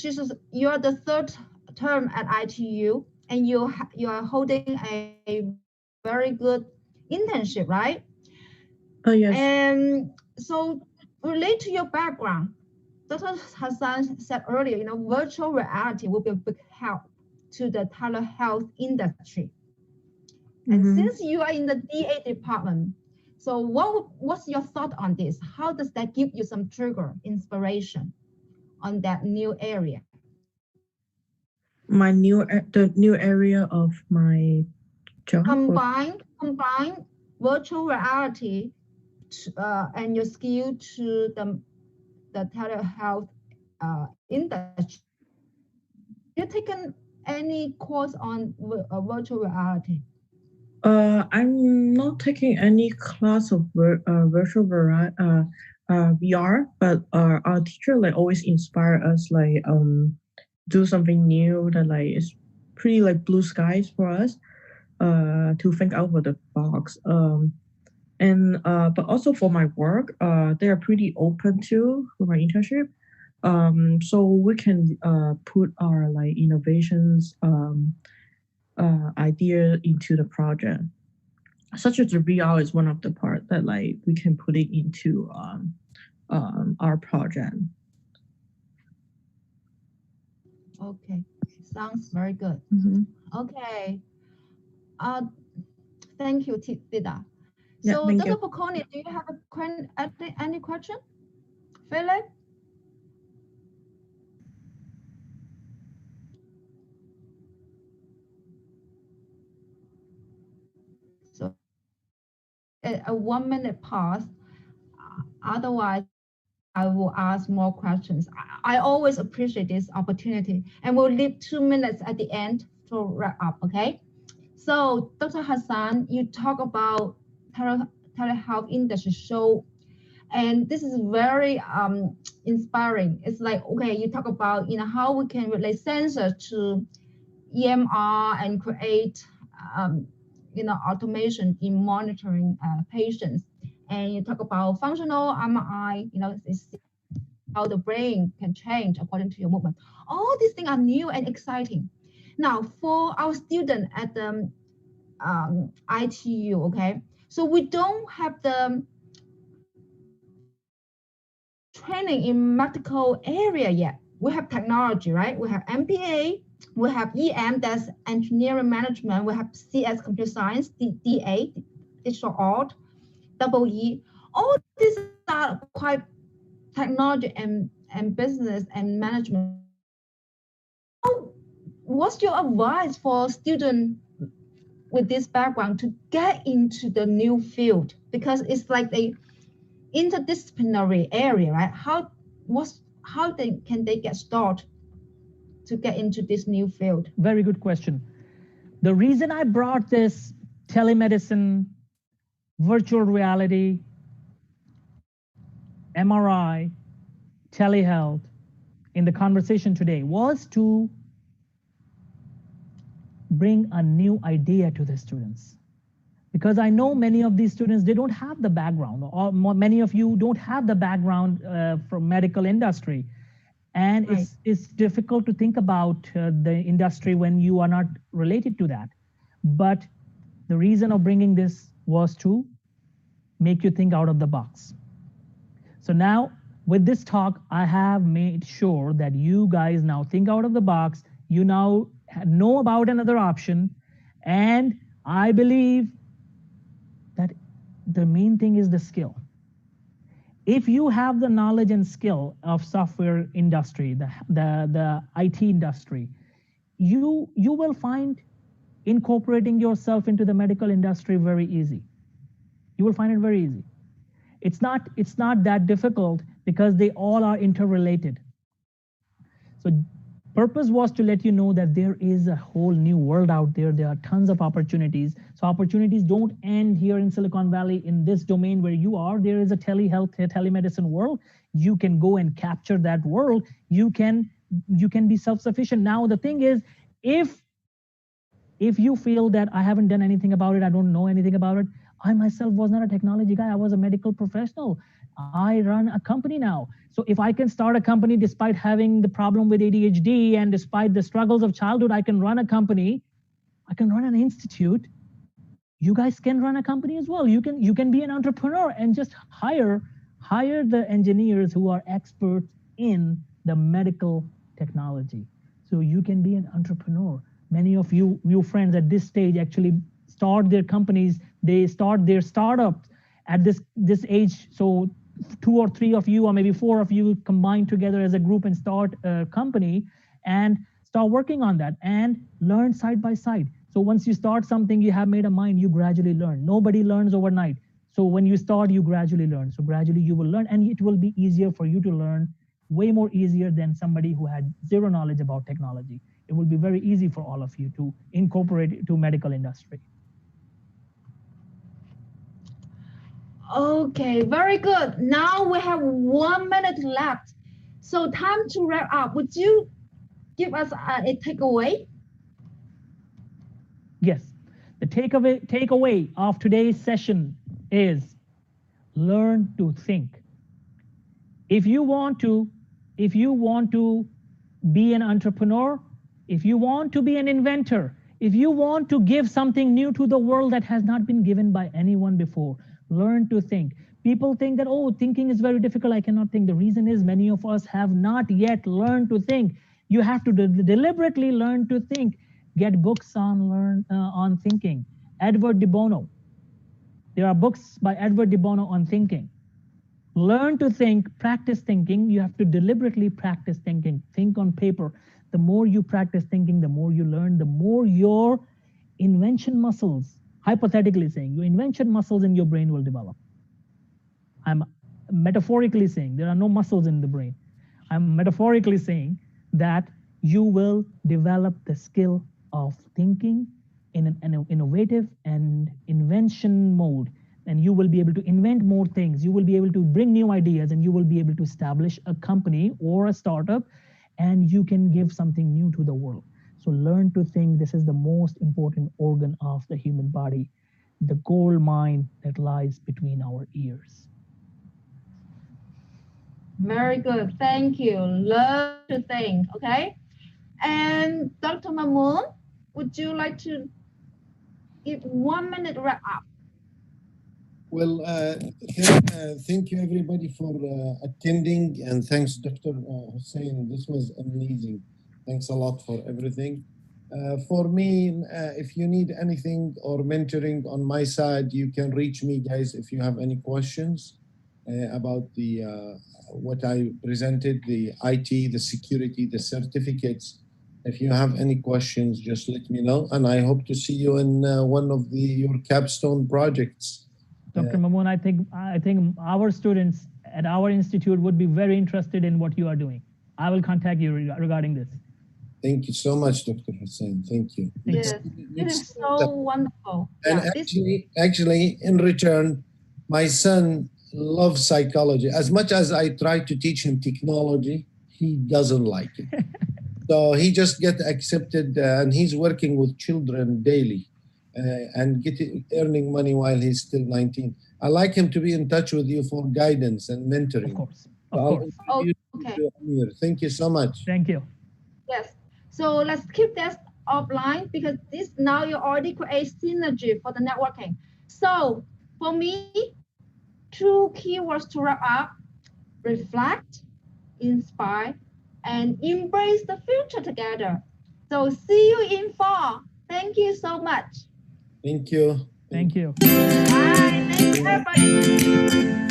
you're the third term at ITU, and you are holding a very good internship, right? Yes. And so relate to your background. Dr. Hassan said earlier, virtual reality will be a big help to the telehealth industry. And since you are in the DA department, so what's your thought on this? How does that give you some trigger, inspiration on that new area? The new area of my job. Combine virtual reality and your skill to the telehealth industry. Have you taken any course on virtual reality? I'm not taking any class of virtual VR, but our teacher like always inspire us like do something new that like is pretty like blue skies for us to think out of the box. And but also for my work, they are pretty open to for my internship. So we can put our like innovations idea into the project. such as the VR is one of the part that like we can put it into our project. Okay, sounds very good. Mm-hmm. Okay, uh, thank you, Tida. Yeah, So, thank Dr. you. Bocconi, do you have any question? Philip? So, a 1 minute pause. Otherwise, I will ask more questions. I always appreciate this opportunity, and we'll leave 2 minutes at the end to wrap up. Okay. So, Dr. Hassaan, you talk about telehealth industry show, and this is very inspiring. It's like, okay, you talk about how we can relate sensors to EMR and create um, automation in monitoring patients. And you talk about functional MRI, it's how the brain can change according to your movement. All these things are new and exciting. Now, for our student at the ITU, okay, so we don't have the training in medical area yet. We have technology, right? We have MPA, we have EM, that's engineering management, we have CS, computer science, DA, digital art, double E. All these are quite technology and business and management. What's your advice for students with this background to get into the new field? Because it's like a interdisciplinary area, right? Can they get started to get into this new field? Very good question. The reason I brought this telemedicine, virtual reality, MRI, telehealth in the conversation today was to bring a new idea to the students. Because I know many of these students, they don't have the background, or many of you don't have the background from medical industry. And Right. it's difficult to think about the industry when you are not related to that. But the reason of bringing this was to make you think out of the box. So now with this talk, I have made sure that you guys now think out of the box. You now know about another option. And I believe that the main thing is the skill. If you have the knowledge and skill of software industry, the IT industry, you will find incorporating yourself into the medical industry very easy. You will find it very easy. It's not that difficult because they all are interrelated. So purpose was to let you know that there is a whole new world out there. There are tons of opportunities. So opportunities don't end here in Silicon Valley in this domain where you are. There is a telehealth, telemedicine world. You can go and capture that world. You can be self-sufficient. Now the thing is, if you feel that I haven't done anything about it, I don't know anything about it, I myself was not a technology guy. I was a medical professional. I run a company now. So if I can start a company despite having the problem with ADHD and despite the struggles of childhood, I can run a company. I can run an institute. You guys can run a company as well. You can be an entrepreneur and just hire the engineers who are experts in the medical technology. So you can be an entrepreneur. Many of you friends at this stage actually start their companies. They start their startups at this age. So 2 or 3 of you, or maybe 4 of you, combine together as a group and start a company and start working on that and learn side by side. So once you start something, you have made a mind, you gradually learn. Nobody learns overnight. So when you start, you gradually learn. So gradually you will learn, and it will be easier for you to learn, way more easier than somebody who had zero knowledge about technology. It will be very easy for all of you to incorporate it to medical industry. Okay, very good. Now we have 1 minute left. So time to wrap up. Would you give us a takeaway? Yes. The takeaway of today's session is learn to think. If you want to be an entrepreneur, if you want to be an inventor, If you want to give something new to the world that has not been given by anyone before, learn to think. People think that, oh, thinking is very difficult, I cannot think. The reason is many of us have not yet learned to think. You have to deliberately learn to think. Get books on thinking. Edward de Bono. There are books by Edward de Bono on thinking. Learn to think, practice thinking. You have to deliberately practice thinking. Think on paper. The more you practice thinking, the more you learn, the more your invention muscles, hypothetically saying, your invention muscles in your brain will develop. I'm metaphorically saying there are no muscles in the brain. I'm metaphorically saying that you will develop the skill of thinking in an innovative and invention mode, and you will be able to invent more things. You will be able to bring new ideas, and you will be able to establish a company or a startup, and you can give something new to the world. So learn to think. This is the most important organ of the human body, the gold mine that lies between our ears. Very good. Thank you. Learn to think. Okay. And Dr. Mamoon, would you like to give 1 minute wrap up? Well, thank you everybody for attending, and thanks, Dr. Hussein. This was amazing. Thanks a lot for everything. For me, if you need anything or mentoring on my side, you can reach me, guys, if you have any questions about the what I presented, the IT, the security, the certificates. If you have any questions, just let me know, and I hope to see you in one of your capstone projects. Dr. Mamoon, I think our students at our institute would be very interested in what you are doing. I will contact you regarding this. Thank you so much, Dr. Hussein. Thank you. Yes, it is so wonderful. And actually, in return, my son loves psychology. As much as I try to teach him technology, he doesn't like it. So he just gets accepted, and he's working with children daily. And earning money while he's still 19. I like him to be in touch with you for guidance and mentoring. Of course. Okay. Thank you so much. Thank you. Yes. So let's keep this offline, because this now you already create synergy for the networking. So for me, 2 keywords to wrap up: reflect, inspire, and embrace the future together. So see you in fall. Thank you so much. Thank you. Thank you. Bye. Thank you, everybody.